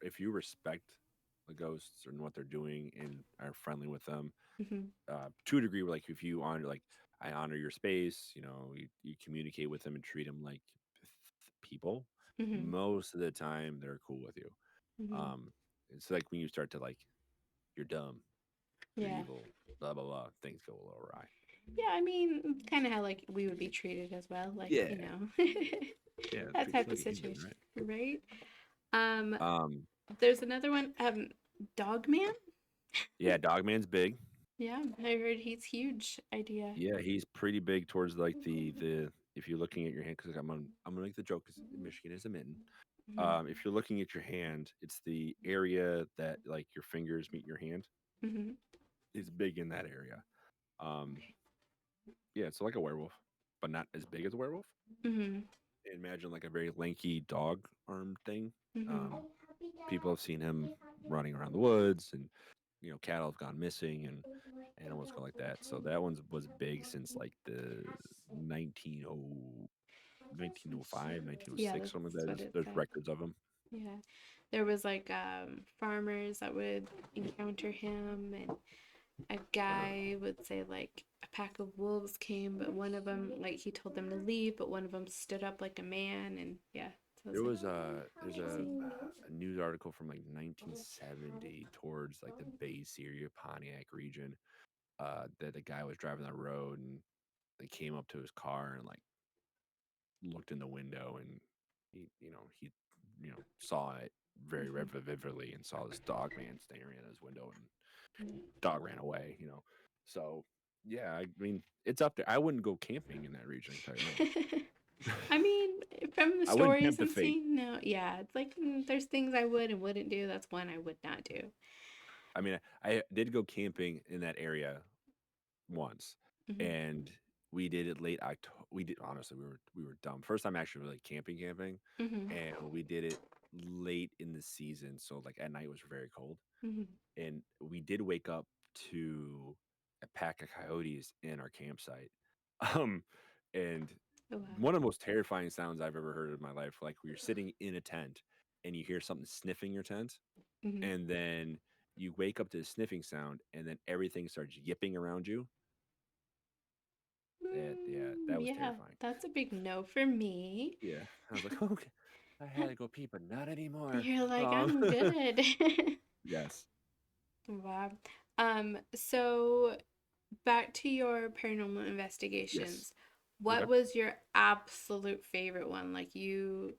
if you respect the ghosts and what they're doing and are friendly with them, Hmm. to a degree, where like if you honor like I honor your space, you communicate with them and treat them like people. Hmm. Most of the time, they're cool with you. Hmm. Um, it's like when you start to like you're dumb, you're Yeah. evil, blah blah blah. Things go a little awry. Yeah, I mean, kind of how like we would be treated as well, like, Yeah, yeah. that Treat you type of like a human, situation, right? right? Um, Um, there's another one, Dogman. yeah. Dogman's big. Yeah, I heard he's huge. Idea. Yeah, he's pretty big towards like the if you're looking at your hand, because I'm gonna make the joke because Michigan is a mitten. Hmm. If you're looking at your hand, it's the area that like your fingers meet your hand. Hmm. It's big in that area. Um, yeah, it's like a werewolf, but not as big as a werewolf. Hmm. Imagine like a very lanky dog arm thing. Hmm. Um, People have seen him running around the woods, and cattle have gone missing and animals go like that. So that one was big since like the 1905, Yeah, 1906, that's something like that. what it There's said. records of him. Yeah, there was like farmers that would encounter him, and a Uh, guy would say like a pack of wolves came, but one of them like he told them to leave, but one of them stood up like a man, and yeah, so it was there like was there's a news article from like 1970 towards like the Bay Area Pontiac region, that the guy was driving the road and they came up to his car and like looked in the window and he saw it very vividly and saw this dog man staring at his window and dog ran away. So yeah, I mean it's up there. I wouldn't go camping in that region, I can tell you that much. I mean, from the I wouldn't stories tempt the I've fate. seen, no, yeah, it's like there's things I would and wouldn't do. That's one I would not do. I mean, I did go camping in that area once, Hmm. and we did it late October. We did honestly, we were dumb. First time actually really camping, Hmm. and we did it late in the season, so like at night was very cold, Hmm. and we did wake up to a pack of coyotes in our campsite. Um, and Oh wow. one of the most terrifying sounds I've ever heard in my life, like we are sitting in a tent and you hear something sniffing your tent, Hmm. and then you wake up to the sniffing sound, and then everything starts yipping around you. Yeah, that was Yeah, terrifying. that's a big no for me. Yeah, I was like, okay, I had to go pee, but not anymore. You're like, Um, I'm good. yes, Wow. So back to your paranormal yes, investigations. okay. What was your absolute favorite one? Like you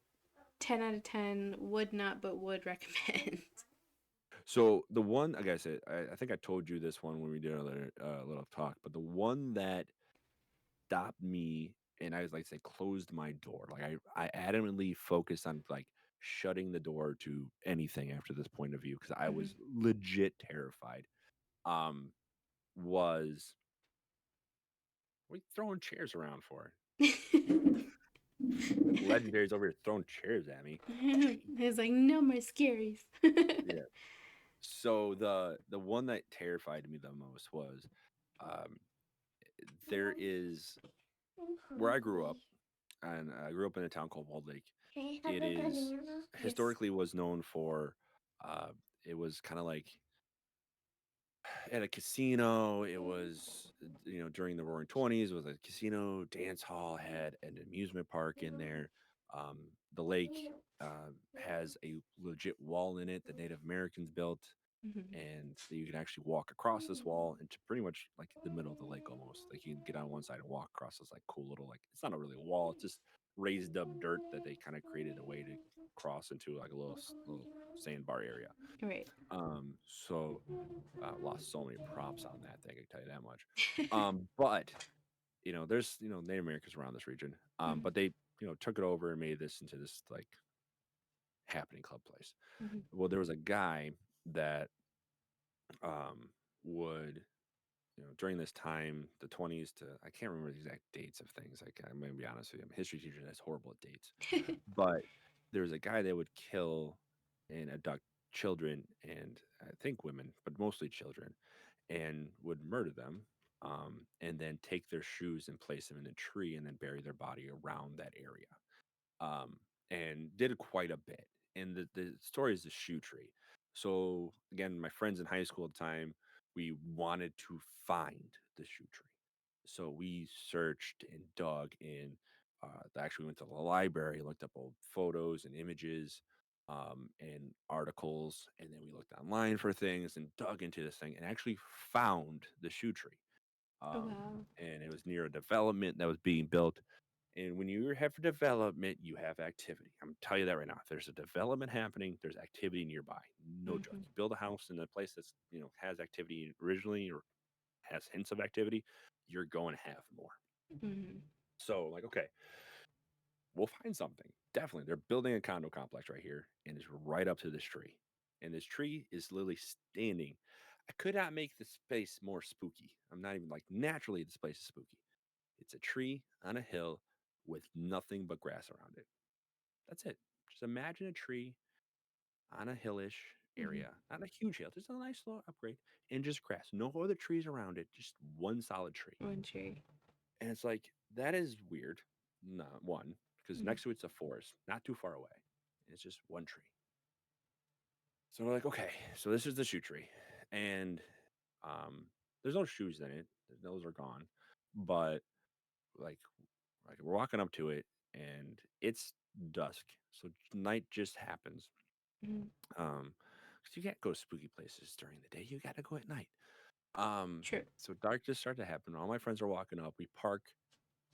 10 out of 10 would not but would recommend. So the one, like I said, I think I told you this one when we did a little talk, but the one that stopped me and I was like say closed my door. Like I adamantly focused on like shutting the door to anything after this point of view because I Hmm. was legit terrified. Um, was what are you throwing chairs around for? Legendary's over here throwing chairs at me. Gee. It's like no more scaries. Yeah. So the one that terrified me the most was um there is where I grew up, and I grew up in a town called Walled Lake. Can I have It a is banana? Yes. historically was known for uh it was kind of like at a casino. It was during the Roaring Twenties. It was a casino, dance hall, had an amusement park in there. The lake has a legit wall in it that Native Americans built, Hmm. and that you can actually walk across this wall into pretty much like the middle of the lake almost. Like you can get on one side and walk across this like cool little like it's not a really a wall, it's just raised up dirt that they kind of created a way to cross into like a little sandbar area. Right. So lost so many props on that thing, I can tell you that much. But there's Native Americans around this region. Hmm. But they took it over and made this into this like happening club place. Hmm. Well, there was a guy that um would during this time, the 20s to I can't remember the exact dates of things. Like I'm gonna be honest with you, I'm a history teacher that's horrible at dates. But there was a guy that would kill and abduct children and I think women, but mostly children, and would murder them, and then take their shoes and place them in a tree and then bury their body around that area, um, and did quite a bit. And the story is the shoe tree. So again, my friends in high school at the time, we wanted to find the shoe tree. So we searched and dug in. Actually went to the library, looked up old photos and images, and articles, and then we looked online for things and dug into this thing and actually found the shoe tree. Oh Um, wow. and it was near a development that was being built, and when you have development, you have activity. I'm telling you that right now. If there's a development happening, there's activity nearby. No joke. Hmm. You build a house in a place that's has activity originally or has hints of activity, you're going to have more. Hmm. So like, okay, we'll find something. Definitely, they're building a condo complex right here, and it's right up to this tree. And this tree is literally standing. I could not make the space more spooky. I'm not even like naturally this place is spooky. It's a tree on a hill with nothing but grass around it. That's it. Just imagine a tree on a hillish Hmm. area, not a huge hill, just a nice little upgrade, and just grass. No other trees around it, just one solid tree. One tree. And it's like, that is weird. Not one, because Hmm. next to it's a forest, not too far away. It's just one tree. So we're like, okay, so this is the shoe tree. And um, there's no shoes in it. Those are gone. But like we're walking up to it and it's dusk. So night just happens. Hmm. 'Cause you can't go to spooky places during the day. You got to go at night. True. So dark just started to happen. All my friends are walking up. We park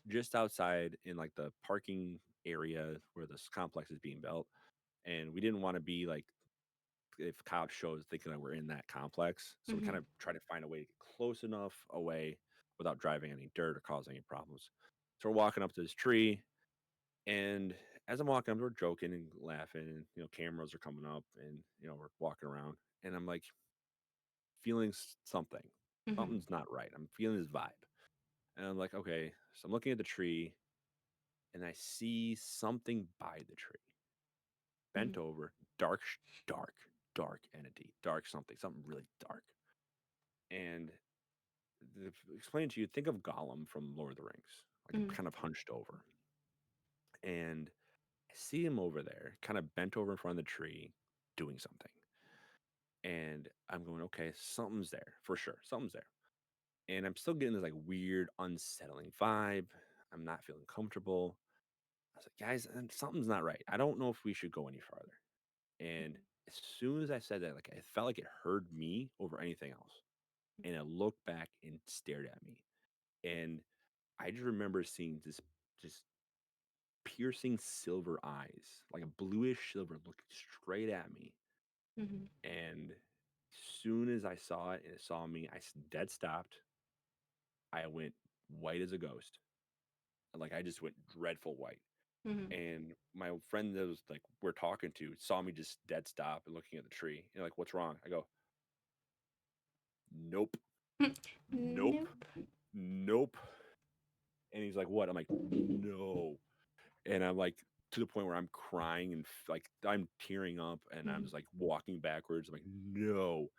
just outside in like the parking area where this complex is being built. And we didn't want to be like if cops shows thinking that we're in that complex. So we kind Hmm. of try to find a way to get close enough away without driving any dirt or causing any problems. So we're walking up to this tree And as I'm walking, we're joking and laughing, and cameras are coming up, and we're walking around, and I'm like feeling something. Mhm. Something's not right. I'm feeling this vibe, and I'm like, okay. So I'm looking at the tree, and I see something by the tree, bent Mhm. over, dark, dark, dark entity, dark something really dark. And explain to you, think of Gollum from Lord of the Rings, like Mhm. kind of hunched over, and I see him over there, kind of bent over in front of the tree, doing something. And I'm going, okay, something's there for sure. Something's there. And I'm still getting this like weird, unsettling vibe. I'm not feeling comfortable. I was like, guys, something's not right. I don't know if we should go any farther. And as soon as I said that, like I felt like it heard me over anything else. And it looked back and stared at me. And I just remember seeing this just piercing silver eyes, like a bluish silver looking straight at me. Mhm. And as soon as I saw it and it saw me, dead stopped. I went white as a ghost. Like I just went dreadful white. Mhm. And my friend that was like we're talking to saw me just dead stop and looking at the tree. And like, what's wrong? I go, nope, Mhm. nope, Nope. nope. And he's like, what? I'm like, no. And I'm like to the point where I'm crying and like I'm tearing up and I'm Mhm. just like walking backwards. I'm like, no.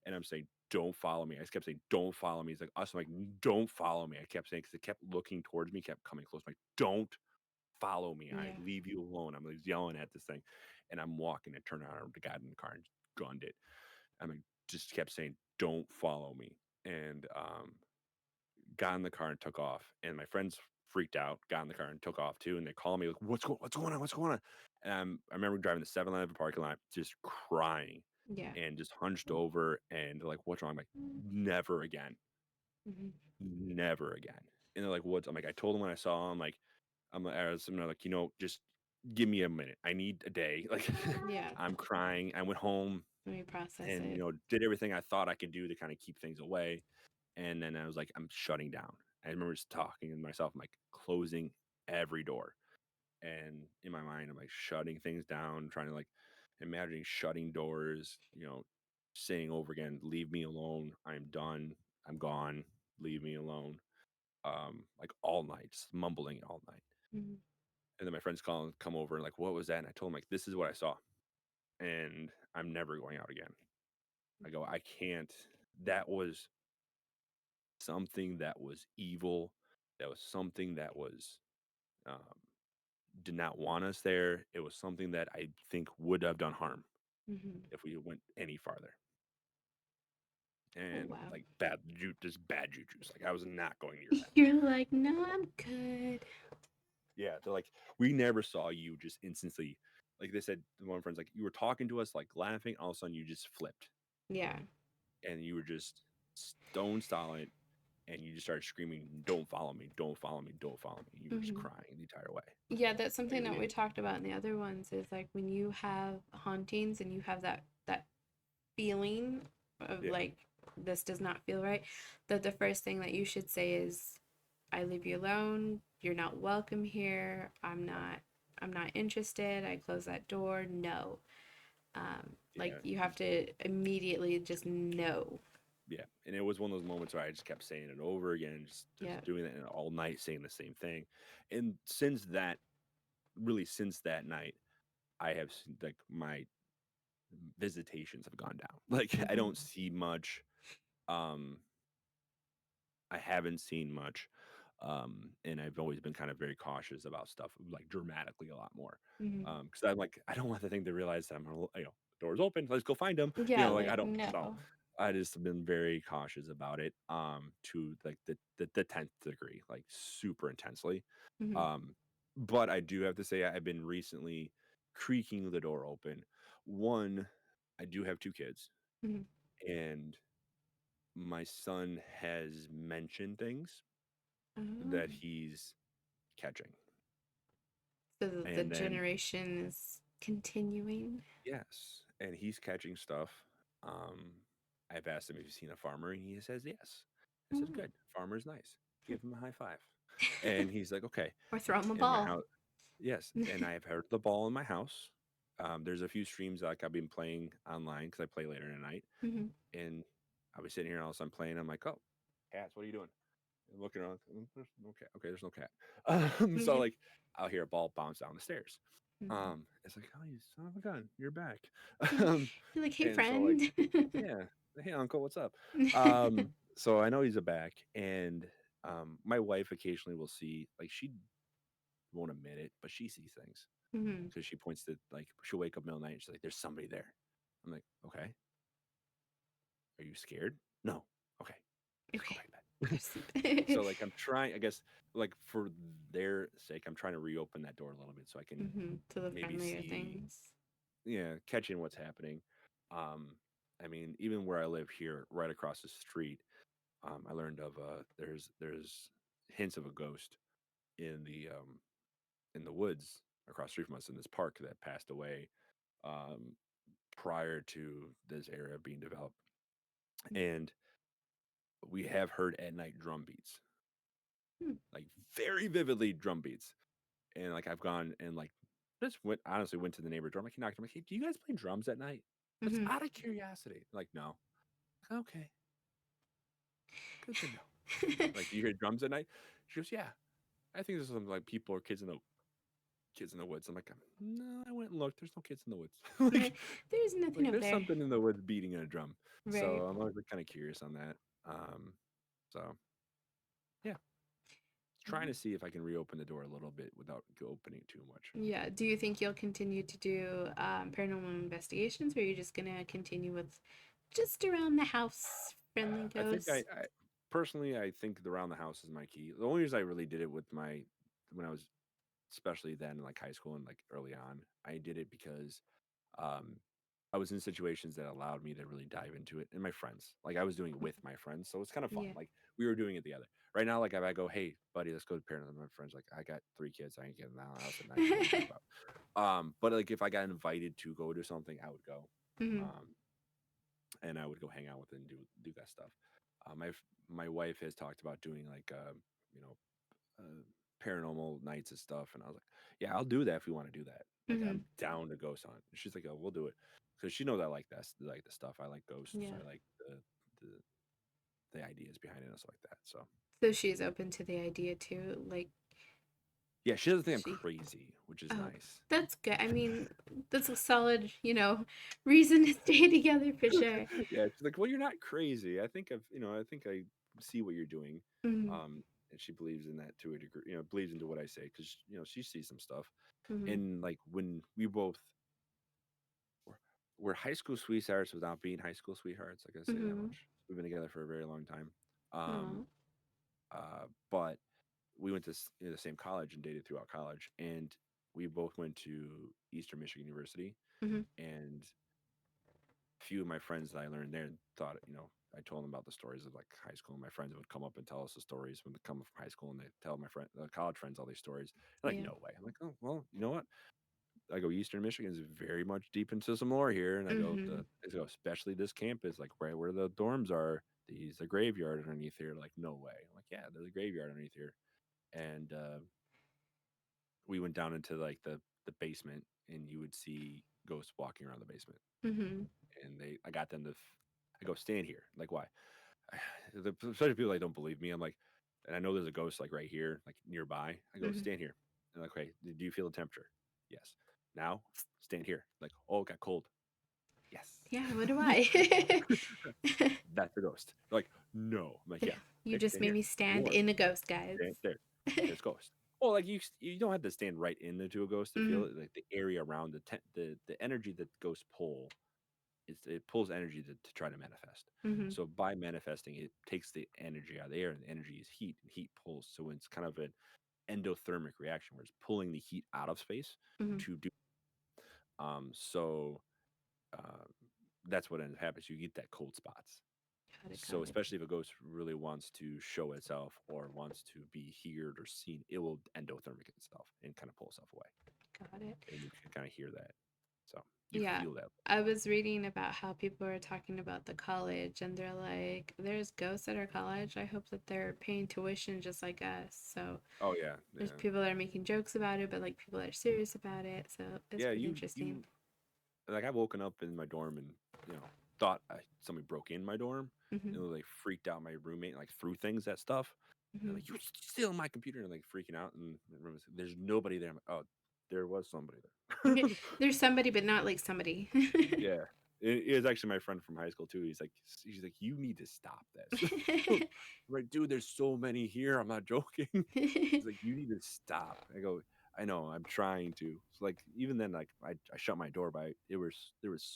And I'm saying, don't follow me. I just kept saying, don't follow me. He's like, us. I'm like, don't follow me. I kept saying, because it kept looking towards me, kept coming close. I'm like, don't follow me. I Yeah. leave you alone. I'm like yelling at this thing. And I'm walking and turn around. The guy in the car and gunned it. I'm like, just kept saying, don't follow me. And got in the car and took off. And my friends freaked out, got in the car and took off too. And they called me like, what's going on? What's going on? And I remember driving the 7-Eleven parking lot, just crying Yeah. and just hunched over and they're like, what's wrong? I'm like, never again, Mhm. never again. And they're like, what's? I'm like, I told them when I saw him, like, I was like, just give me a minute. I need a day. Like, Yeah. I'm crying. I went home Let me process and it. did everything I thought I could do to kind of keep things away. And then I was like, I'm shutting down. I remember just talking to myself, I'm like closing every door. And in my mind, I'm like shutting things down, trying to like imagining shutting doors, saying over again, leave me alone. I'm done. I'm gone. Leave me alone. Like all night, just mumbling it all night. Mhm. And then my friends call and come over and like, what was that? And I told them like, this is what I saw. And I'm never going out again. I go, I can't. That was something that was evil. That was something that was um, did not want us there. It was something that I think would have done harm Mhm. if we went any farther. Oh And wow. like just bad juju's. Like I was not going near that. You're like, no, I'm good. Yeah, they're like, we never saw you just instantly. Like they said, one friend's like, you were talking to us, like laughing. All of a sudden, you just flipped, Yeah. and you were just stone solid, and you just started screaming, "Don't follow me! Don't follow me! Don't follow me!" You were just Mhm. crying the entire way. Yeah, that's Like, something that we talked about in the other ones is like when you have hauntings and you have that feeling of yeah, like this does not feel right, that the first thing that you should say is I leave you alone. You're not welcome here. I'm not interested. I close that door. No. Like yeah, you have to immediately just know. yeah. And it was one of those moments where I just kept saying it over again, Yeah. just doing it all night, saying the same thing. And since that, really, since that night, I have like my visitations have gone down. Like I Mhm. don't see much. Um, I haven't seen much. And I've always been kind of very cautious about stuff, like dramatically a lot more. Mhm. Because I'm like, I don't want the thing to realize that I'm gonna, doors open, let's go find them. Yeah, Like I like don't know. no. I just have been very cautious about it. To like the 10th degree, like super intensely. Mhm. Um, but I do have to say I've been recently creaking the door open. One, I do have two kids, Mhm. and my son has mentioned things Oh. that he's catching. So the And then generation is continuing. yes, and he's catching stuff. Um, I've asked him if he's seen a farmer, and he says yes. I said, Mm. "Good, farmer's nice. Give him a high five." And he's like, "Okay." Or throw them a In my ball. house, Yes, and I have heard the ball in my house. There's a few streams like I've been playing online because I play later in the night, Hmm. and I'll be sitting here and all of a sudden playing. I'm like, oh, cats, what are you doing? And looking around, there's no cat. Okay, there's no cat. So Yeah. like, I'll hear a ball bounce down the stairs. Hmm. It's like, oh, you son of a gun, you're back. Yeah. um, You're like, hey, and so like, friend. yeah, hey uncle, what's up? So I know he's a back, and my wife occasionally will see, like, she won't admit it, but she sees things Hmm. because she points to, like, she'll wake up middle of the night and she's like, "There's somebody there." I'm like, "Okay, are you scared?" "No." "Okay, just go Okay. back to Go bed." to sleep. So like I'm trying, I guess, like for their sake, I'm trying to reopen that door a little bit so I can To the maybe friendlier see, things. yeah, catching what's happening. Um, I mean, even where I live here, right across the street, I learned of there's hints of a ghost in the woods across the street from us in this park that passed away um, prior to this area being developed. And we have heard at night drum beats, Mm-hmm. like very vividly drum beats. And like I've gone and like just went honestly went to the neighbor door. I'm like, he knocked. I'm like, hey, do you guys play drums at night? Just Hmm. out of curiosity. Like, no. Okay, good to know. Like, do you hear drums at night? She goes, yeah. I think there's some like people or kids in the woods. I'm like, no, I went and looked. There's no kids in the woods. like, There's nothing like up there's there. something in the woods beating a drum. Right. So I'm always kind of curious on that. So yeah, trying to see if I can reopen the door a little bit without opening too much. Yeah. Do you think you'll continue to do paranormal investigations, or are you just gonna continue with just around the house friendly I think ghosts? I personally I think the around the house is my key. The only reason I really did it with my when I was especially then in like high school and like early on, I did it because um I was in situations that allowed me to really dive into it and my friends. Like I was doing it with my friends. So it's kind of fun. Yeah. Like we were doing it together. Right now, like if I go, hey buddy, let's go to parent, my friends like I got 3 kids, I ain't getting out of the house at night. What are you talking about? But like if I got invited to go to something, I would go. Hmm. Um and I would go hang out with it and do that stuff. My wife has talked about doing like you know uh, paranormal nights and stuff, and I was like, yeah, I'll do that if we want to do that. Like Hmm. I'm down to ghost hunt. And she's like, oh, we'll do it because she knows I like that, like the stuff. I like ghosts. Yeah. I like the ideas behind it and stuff like that. So So she's open to the idea too. Like yeah, she doesn't think I'm she. crazy, which is Oh, okay. nice. That's good. I mean, that's a solid, reason to stay together for sure. Yeah, she's like, well, you're not crazy. I think I see what you're doing. Hmm. Um, and she believes in that to a degree, believes into what I say because she sees some stuff. Hmm. And like when we both were, were high school sweethearts without being high school sweethearts, I gotta say that Hmm. much. We've been together for a very long time. Um, No. but we went to the same college and dated throughout college, and we both went to Eastern Michigan University, Hmm. and few of my friends that I learned there thought, I told them about the stories of like high school. And my friends would come up and tell us the stories when they come from high school, and they tell my college friends, all these stories. They're like, Yeah. no way. I'm like, oh well, you know what? I go, Eastern Michigan is very much deep into some lore here, and Hmm. I go, especially this campus, like right where the dorms are. There's a graveyard underneath here. Like, no way. I'm like, yeah, there's a graveyard underneath here, and we went down into like the basement, and you would see ghosts walking around the basement, Hmm. and I got them to. I go, stand here. Like, why? Especially people like don't believe me. I'm like, and I know there's a ghost like right here, like nearby. I go, Hmm. stand here. And like, okay, do you feel the temperature? Yes. Now stand here. Like, oh, it got cold. Yes. Yeah. What do I? That's the ghost. They're like, no. I'm like, yeah. You Okay, just stand made here. me You're stand warm. in a ghost, guys. Stand there. There's ghost. Well, like you don't have to stand right into a ghost to feel Hmm. it. Like the area around the energy that ghosts pull, it pulls energy to try to manifest. Hmm. So by manifesting, it takes the energy out of the air, and the energy is heat, and heat pulls. So it's kind of an endothermic reaction where it's pulling the heat out of space Hmm. to do. So uh, that's what ends up happening. You get that cold spots. Got it. So Got it. especially if a ghost really wants to show itself or wants to be heard or seen, it will endothermic itself and kind of pull itself away, Got it. and you can kind of hear that. So. You Yeah. feel that a little I more. was reading about how people are talking about the college and they're like, there's ghosts at our college. I hope that they're paying tuition just like us. So Oh yeah, there's yeah, people that are making jokes about it, but like people that are serious about it. So it's yeah. pretty You interesting. like I've woken up in my dorm and thought somebody broke in my dorm Hmm. and like freaked out my roommate and, like threw things at stuff and Hmm. like you stealing my computer and like freaking out and there's nobody there. I'm like, oh, there was somebody there. There's somebody, but not like somebody. Yeah. It was actually my friend from high school too. He's like, you need to stop this. I'm like, dude, there's so many here. I'm not joking. He's like, you need to stop. I go, I know, I'm trying to. So like even then, like I shut my door by there was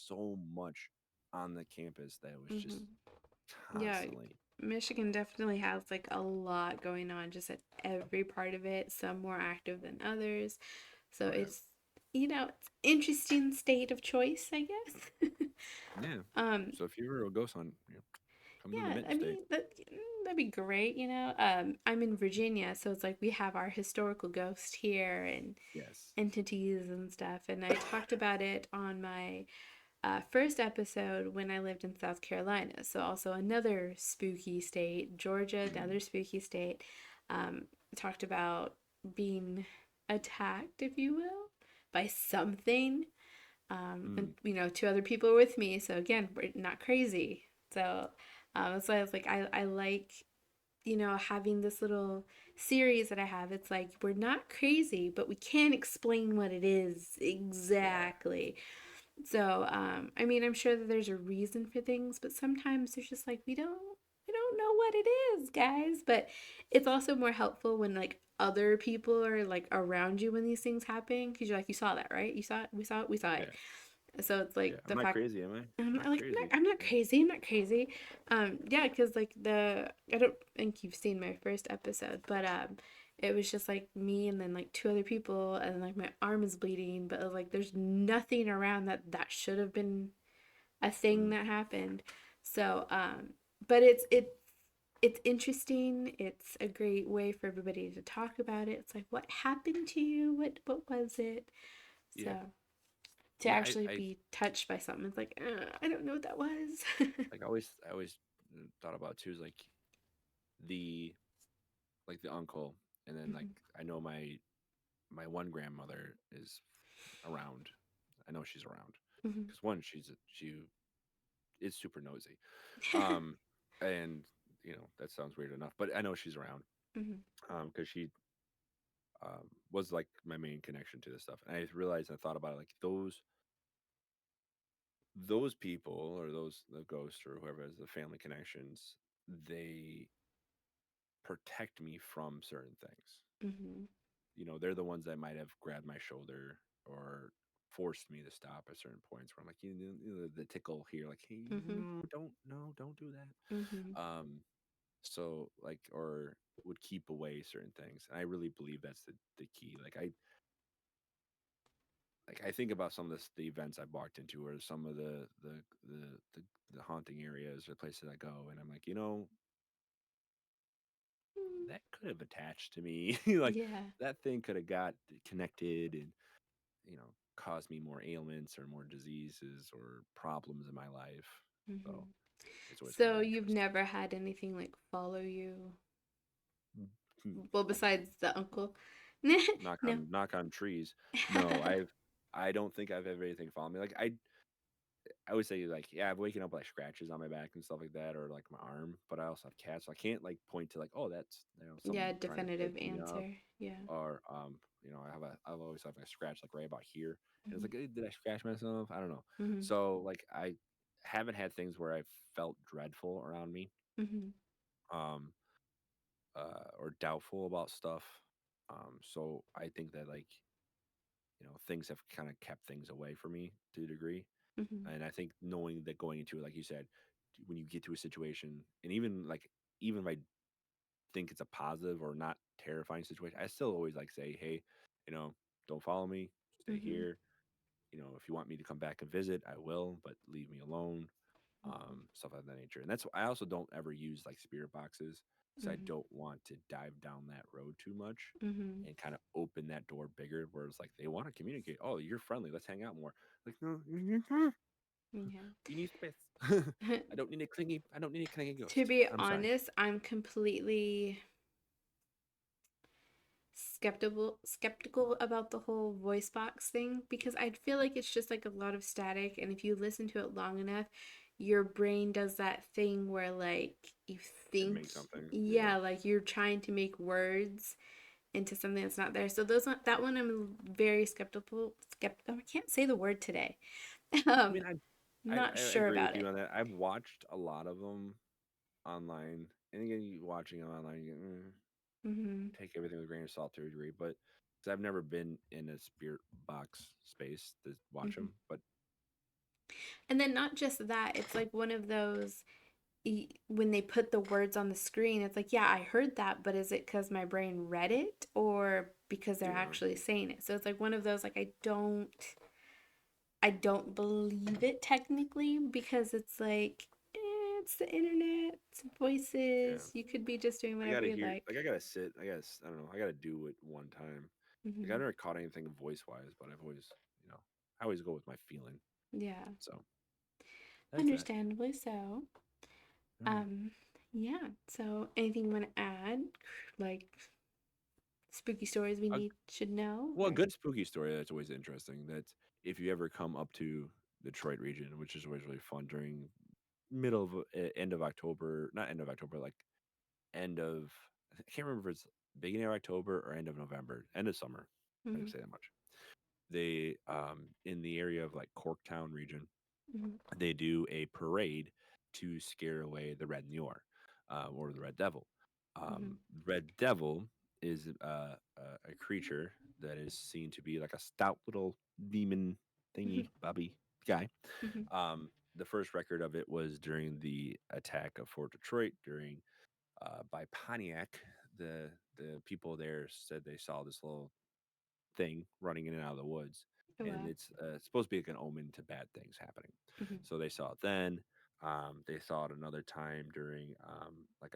so much on the campus that was Hmm. just Yeah, constantly. Michigan definitely has like a lot going on just at every part of it, some more active than others. So Oh yeah. it's, it's interesting state of choice, I guess. Yeah. um So if you ever a ghost hunt, come to the yeah, Mitten I State. mean that'd be great. I'm in Virginia, so it's like we have our historical ghost here and Yes. entities and stuff, and I talked about it on my first episode when I lived in South Carolina. So, also another spooky state, Georgia, Mm, another spooky state. Um, talked about being attacked, if you will, by something. And, mm, two other people were with me. So, again, we're not crazy. So, so I was like, I like, having this little series that I have. It's like, we're not crazy, but we can't explain what it is yeah. exactly. So, I mean, I'm sure that there's a reason for things, but sometimes there's just like we don't know what it is, guys. But it's also more helpful when like other people are like around you when these things happen because you're like you saw that, right? You saw it, we saw it, we saw it. Yeah. So it's Yeah. like I'm the not fact crazy, am I? I'm Not like crazy. I'm not Yeah. crazy. I'm not crazy. Yeah, because like I don't think you've seen my first episode, but it was just like me and then like two other people, and like my arm is bleeding, but like there's nothing around that should have been a thing Mm, that happened. So, but it's interesting. It's a great way for everybody to talk about it. It's like what happened to you? What was it? So yeah. to Yeah. actually be touched by something, it's like I don't know what that was. I always thought about too is the the uncle, and then Hmm. I know my one grandmother is around. I know she's around Hmm. because one, she is super nosy, um, and that sounds weird enough, but I know she's around Hmm. because she was like my main connection to this stuff, and I realized I thought about it like those people or those the ghosts or whoever has the family connections, they protect me from certain things. Hmm. They're the ones that might have grabbed my shoulder or forced me to stop at certain points where I'm like, the tickle here, like, hey, Hmm. no, don't, no, don't do Hmm. that. So or would keep away certain things. And I really believe that's the key. I think about some of the events I've walked into or some of the, the, the haunting areas or places I go. And I'm like, that could have attached to me. Like Yeah. that thing could have got connected and caused me more ailments or more diseases or problems in my life. So Hmm. it's always kind So of you've interesting. never had anything like follow you? Hmm. Well, besides the uncle. No. Knock on trees. No, I don't think I've ever anything follow me. I would say yeah, I've waken up with, like scratches on my back and stuff like that, or like my arm. But I also have cats, so I can't like point to like, oh, that's Yeah, something trying to definitive pick me up, answer. Yeah. or I've always have a scratch like right about here, and it's Hmm. like, hey, did I scratch myself? I don't know. Hmm. So I haven't had things where I felt dreadful around me, Hmm. um, or doubtful about stuff. So I think that things have kind of kept things away from me to a degree. Hmm. And I think knowing that going into it, like you said, when you get to a situation, and even if I think it's a positive or not terrifying situation, I still always say, hey, you know, don't follow me, stay Hmm. here. If you want me to come back and visit, I will, but leave me alone. stuff of that nature. And that's I also don't ever use like spirit boxes because I Mm-hmm. don't want to dive down that road too much Mm-hmm. and kind of open that door bigger where it's like they want to communicate. Oh, you're friendly. Let's hang out more. Like, no, you need space. Yeah. I don't need a clingy. I don't need a clingy To ghost. be I'm sorry. honest, I'm completely skeptical about the whole voice box thing because I feel like it's just like a lot of static, and if you listen to it long enough, your brain does that thing where like you It think, makes something. Yeah. yeah, like you're trying to make words into something that's not there. So that one I'm very skeptical. I can't say the word today. I um mean, I not sure agree with about you it. on that. I've watched a lot of them online, and again, you watching them online, you Hmm. take everything with a grain of salt to a degree. But 'cause I've never been in a spirit box space to watch Hmm. them, but And then not just that, it's like one of those when they put the words on the screen, it's like, yeah, I heard that, but is it because my brain read it or because they're yeah, actually saying it? So it's like one of those, like, I don't believe it technically because it's like, it's the internet, it's yeah. voices. You could be just doing I whatever gotta you hear, like. like, I gotta sit, I don't know, I gotta do it one time. Like, I Hmm. never caught anything voice wise, but I've always, I always go with my feeling. Yeah, So that's that. understandably so. All right. Um, yeah. So anything you want to add, like spooky stories we A, need should know, well, a or good spooky story that's always interesting. That's if you ever come up to the Detroit region, which is always really fun during middle of end of October, not end of October, like end of I can't remember if it's beginning of October or end of November, end of summer. I can hmm say that much. They in the area of like Corktown region, hmm they do a parade to scare away the Red Nior, or the Red Devil. hmm Red Devil is a creature that is seen to be like a stout little demon thingy bobby guy. hmm The first record of it was during the attack of Fort Detroit during by Pontiac. The people there said they saw this little thing running in and out of the woods, Oh and wow. it's supposed to be like an omen to bad things happening. Hmm. So they saw it then. They saw it another time during like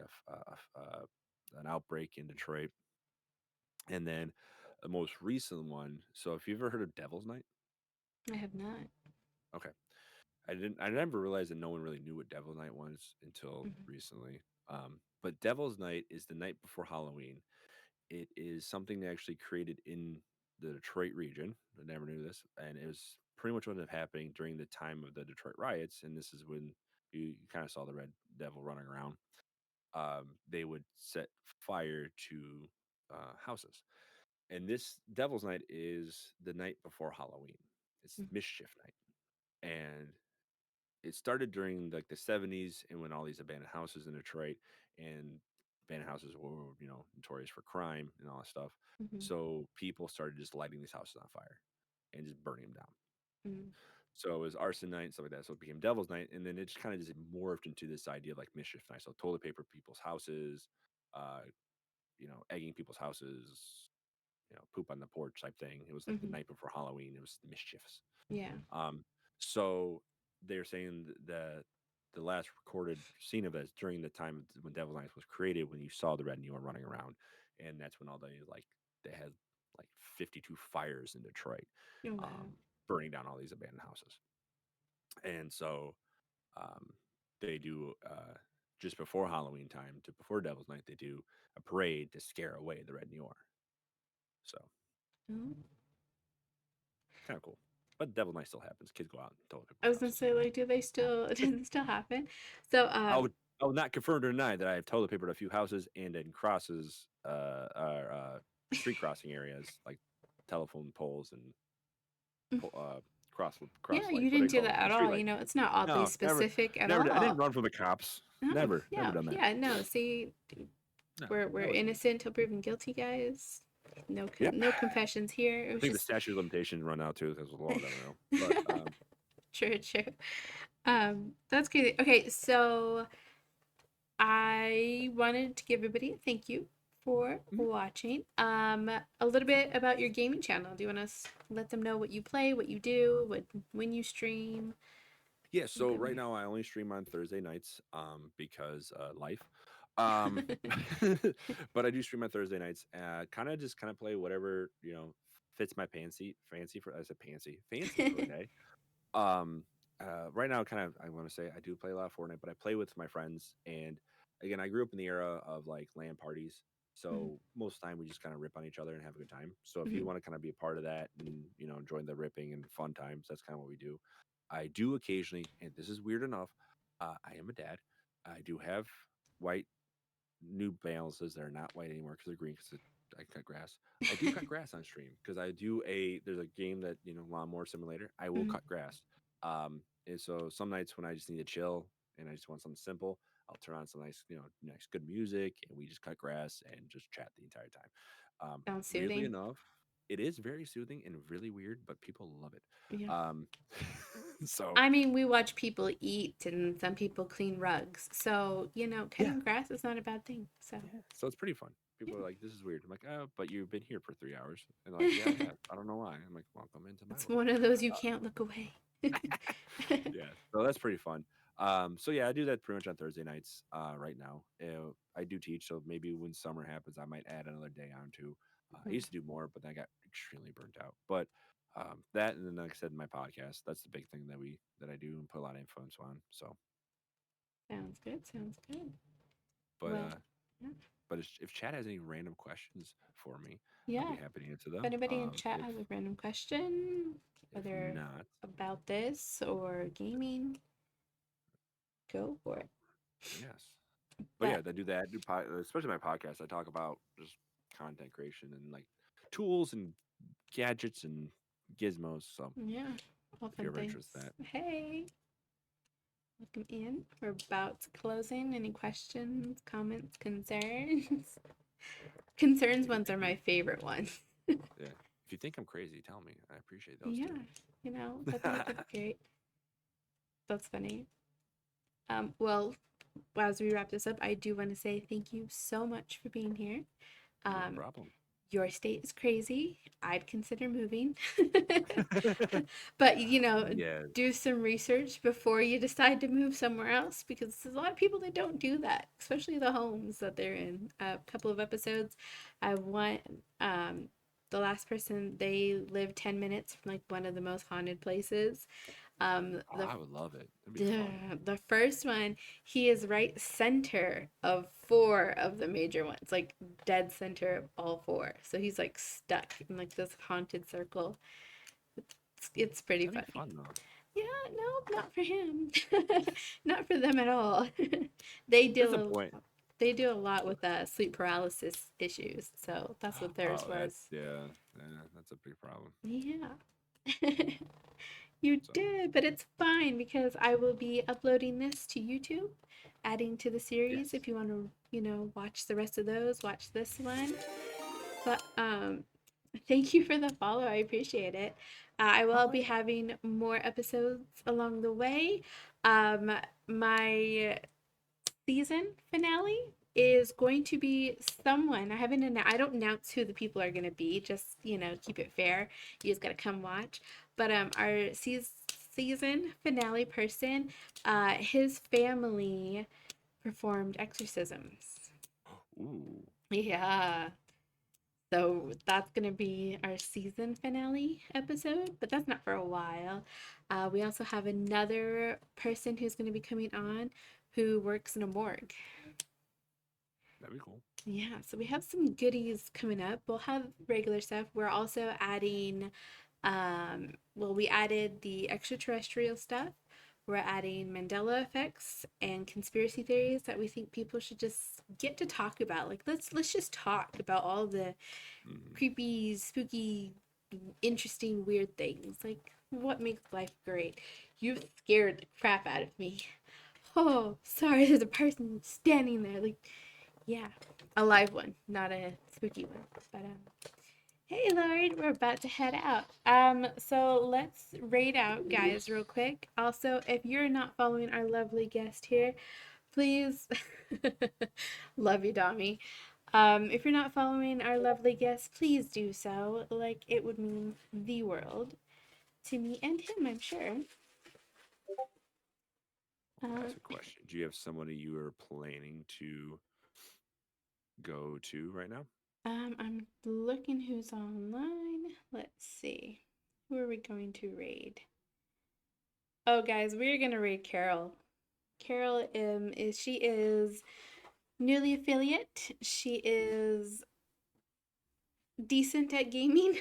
an outbreak in Detroit, and then the most recent one. So if you've ever heard of Devil's Night, I have not. okay, I didn't. I never realized that no one really knew what Devil's Night was until Hmm. recently. But Devil's Night is the night before Halloween. It is something they actually created in the Detroit region. I never knew this, and it was pretty much what ended up happening during the time of the Detroit riots. And this is when you kind of saw the Red Devil running around. They would set fire to houses, and this Devil's Night is the night before Halloween. It's Mischief Night, and it started during like the 70s and when all these abandoned houses in Detroit and abandoned houses were, notorious for crime and all that stuff. Hmm. So people started just lighting these houses on fire and just burning them down. Hmm. So it was arson night and stuff like that. So it became Devil's Night. And then it just kind of just morphed into this idea of like mischief night. So toilet paper people's houses, uh, egging people's houses, poop on the porch type thing. It was like the Hmm. night before Halloween. It was mischiefs. Yeah. So they're saying the last recorded scene of it is during the time when Devil's Night was created, when you saw the Red Neon running around, and that's when all they had like 52 fires in Detroit, Oh wow. um, burning down all these abandoned houses, and so um, they do just before Halloween time to before Devil's Night, they do a parade to scare away the Red Neon. So Oh. kind of cool. But Devil's Night still happens. Kids go out and toilet I people's was gonna houses. say, like, do they still does it still happen? So I will not confirm or deny that I have toilet papered a few houses and in crosses, or street crossing areas like telephone poles and cross yeah, lights. you What do didn't they do call that them? at Street all. lights. It's not oddly No, never, specific at never. I didn't all. run from the cops. Oh, Never yeah, done that. yeah, no. See, No, we're that was me. innocent till proven guilty, guys. Yep. No confessions here. It I was think the just statute of limitations run out too because of the law. I don't know, but true, true. That's crazy. Okay, so I wanted to give everybody a thank you for mhm. watching. A little bit about your gaming channel. Do you want to let them know what you play, what you do, when you stream? Yeah, in a so good right way. now I only stream on Thursday nights, because life. Um, but I do stream on Thursday nights. Kind of just kind of play whatever fits my fancy for I said fancy for the day. Um, right now, kind of, I want to say I do play a lot of Fortnite, but I play with my friends. And again, I grew up in the era of like LAN parties. Mhm, So most of the time we just kind of rip on each other and have a good time. So if you mhm. want to kind of be a part of that and, join the ripping and fun times, that's kind of what we do. I do occasionally, and this is weird enough, I am a dad. I do have white new balances that are not white anymore because they're green because I cut grass. I do cut grass on stream because I do there's a game that lawnmower simulator. I will Mhm. cut grass. And so some nights when I just need to chill and I just want something simple, I'll turn on some nice good music and we just cut grass and just chat the entire time. Sounds Weirdly soothing. enough, it is very soothing and really weird, but people love it. Yeah. Um, so I mean, we watch people eat and some people clean rugs. So, yeah, cutting grass is not a bad thing. So, yeah, so it's pretty fun. People are yeah. like, "This is weird." I'm like, "Oh, but you've been here for 3 hours." And they're like, "Yeah, I have. I don't know why." I'm like, "Welcome into my It's world." one of those you can't look away. Yeah, so that's pretty fun. So yeah, I do that pretty much on Thursday nights. Right now, I do teach, so maybe when summer happens, I might add another day on too. I used to do more, but then I got extremely burnt out. But that, and then like I said, my podcast, that's the big thing that I do and put a lot of influence on. So, Sounds good. Sounds good. but Well, yeah. if Chad has any random questions for me, I'll Yeah. be happy to answer If them. anybody in chat has a random question, If whether not, about this or gaming, go for it. yes. But yeah, But I do that. Especially my podcast. I talk about just content creation and like tools and gadgets and gizmos. So yeah, all if you're fun ever things. interested in that, Hey, welcome in. We're about to closing. Any questions, comments, concerns? Concerns if you ones think are I'm my favorite ones. yeah, if you think I'm crazy, tell me. I appreciate those Yeah, too. that'd be great. That's funny. Well, as we wrap this up, I do want to say thank you so much for being here. No Um, problem. your state is crazy. I'd consider moving. But, Yes. do some research before you decide to move somewhere else because there's a lot of people that don't do that, especially the homes that they're in. A couple of episodes, I want the last person, they live 10 minutes from like one of the most haunted places. Um, Oh, the I would love it. That'd be the fun. the first one, he is right center of four of the major ones, like dead center of all four. So he's like stuck in like this haunted circle. It's pretty That'd be funny. fun though. Yeah, no, not for him. Not for them at all. They There's a deal point. they do a lot with sleep paralysis issues. So that's what theirs Oh, that's was. yeah, that's a big problem. Yeah. You So did, but it's fine because I will be uploading this to YouTube, adding to the series. yes. If you want to, watch the rest of those, watch this one. But thank you for the follow. I appreciate it. I will Oh be yeah. having more episodes along the way. My season finale is going to be someone I don't announce who the people are going to be, just keep it fair. You just got to come watch. But our season finale person, his family performed exorcisms. Ooh, Yeah, so that's going to be our season finale episode, but that's not for a while. We also have another person who's going to be coming on who works in a morgue. that'd be cool. Yeah, so we have some goodies coming up. We'll have regular stuff. We're also adding, well, we added the extraterrestrial stuff. We're adding Mandela effects and conspiracy theories that we think people should just get to talk about. Like let's just talk about all the Hmm. creepy, spooky, interesting, weird things. Like what makes life great? You've scared the crap out of me. Oh, sorry, there's a person standing there. Like, yeah, a live one, not a spooky one. But hey, Lord, we're about to head out. So let's raid out, guys, real quick. Also, if you're not following our lovely guest here, please, love you, Dami. If you're not following our lovely guest, please do so. Like it would mean the world to me and him, I'm sure. Um, Ask a question. Do you have somebody you are planning to go to right now? I'm looking who's online. Let's see. Who are we going to raid? Oh, guys, we're gonna raid Carol. Carol is she is newly affiliate. She is decent at gaming.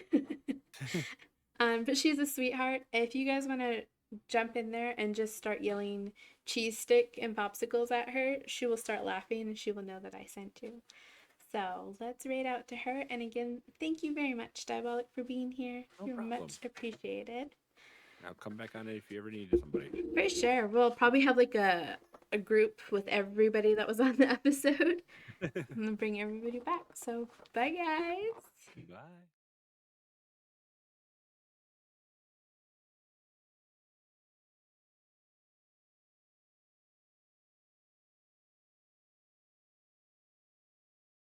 But she's a sweetheart. If you guys want to jump in there and just start yelling cheese stick and popsicles at her, she will start laughing and she will know that I sent you. So let's raid out to her. And again, thank you very much, Diabolic, for being here. No You're problem. much appreciated. I'll come back on it if you ever need somebody. For sure. We'll probably have like a group with everybody that was on the episode and then bring everybody back. So bye guys. Bye.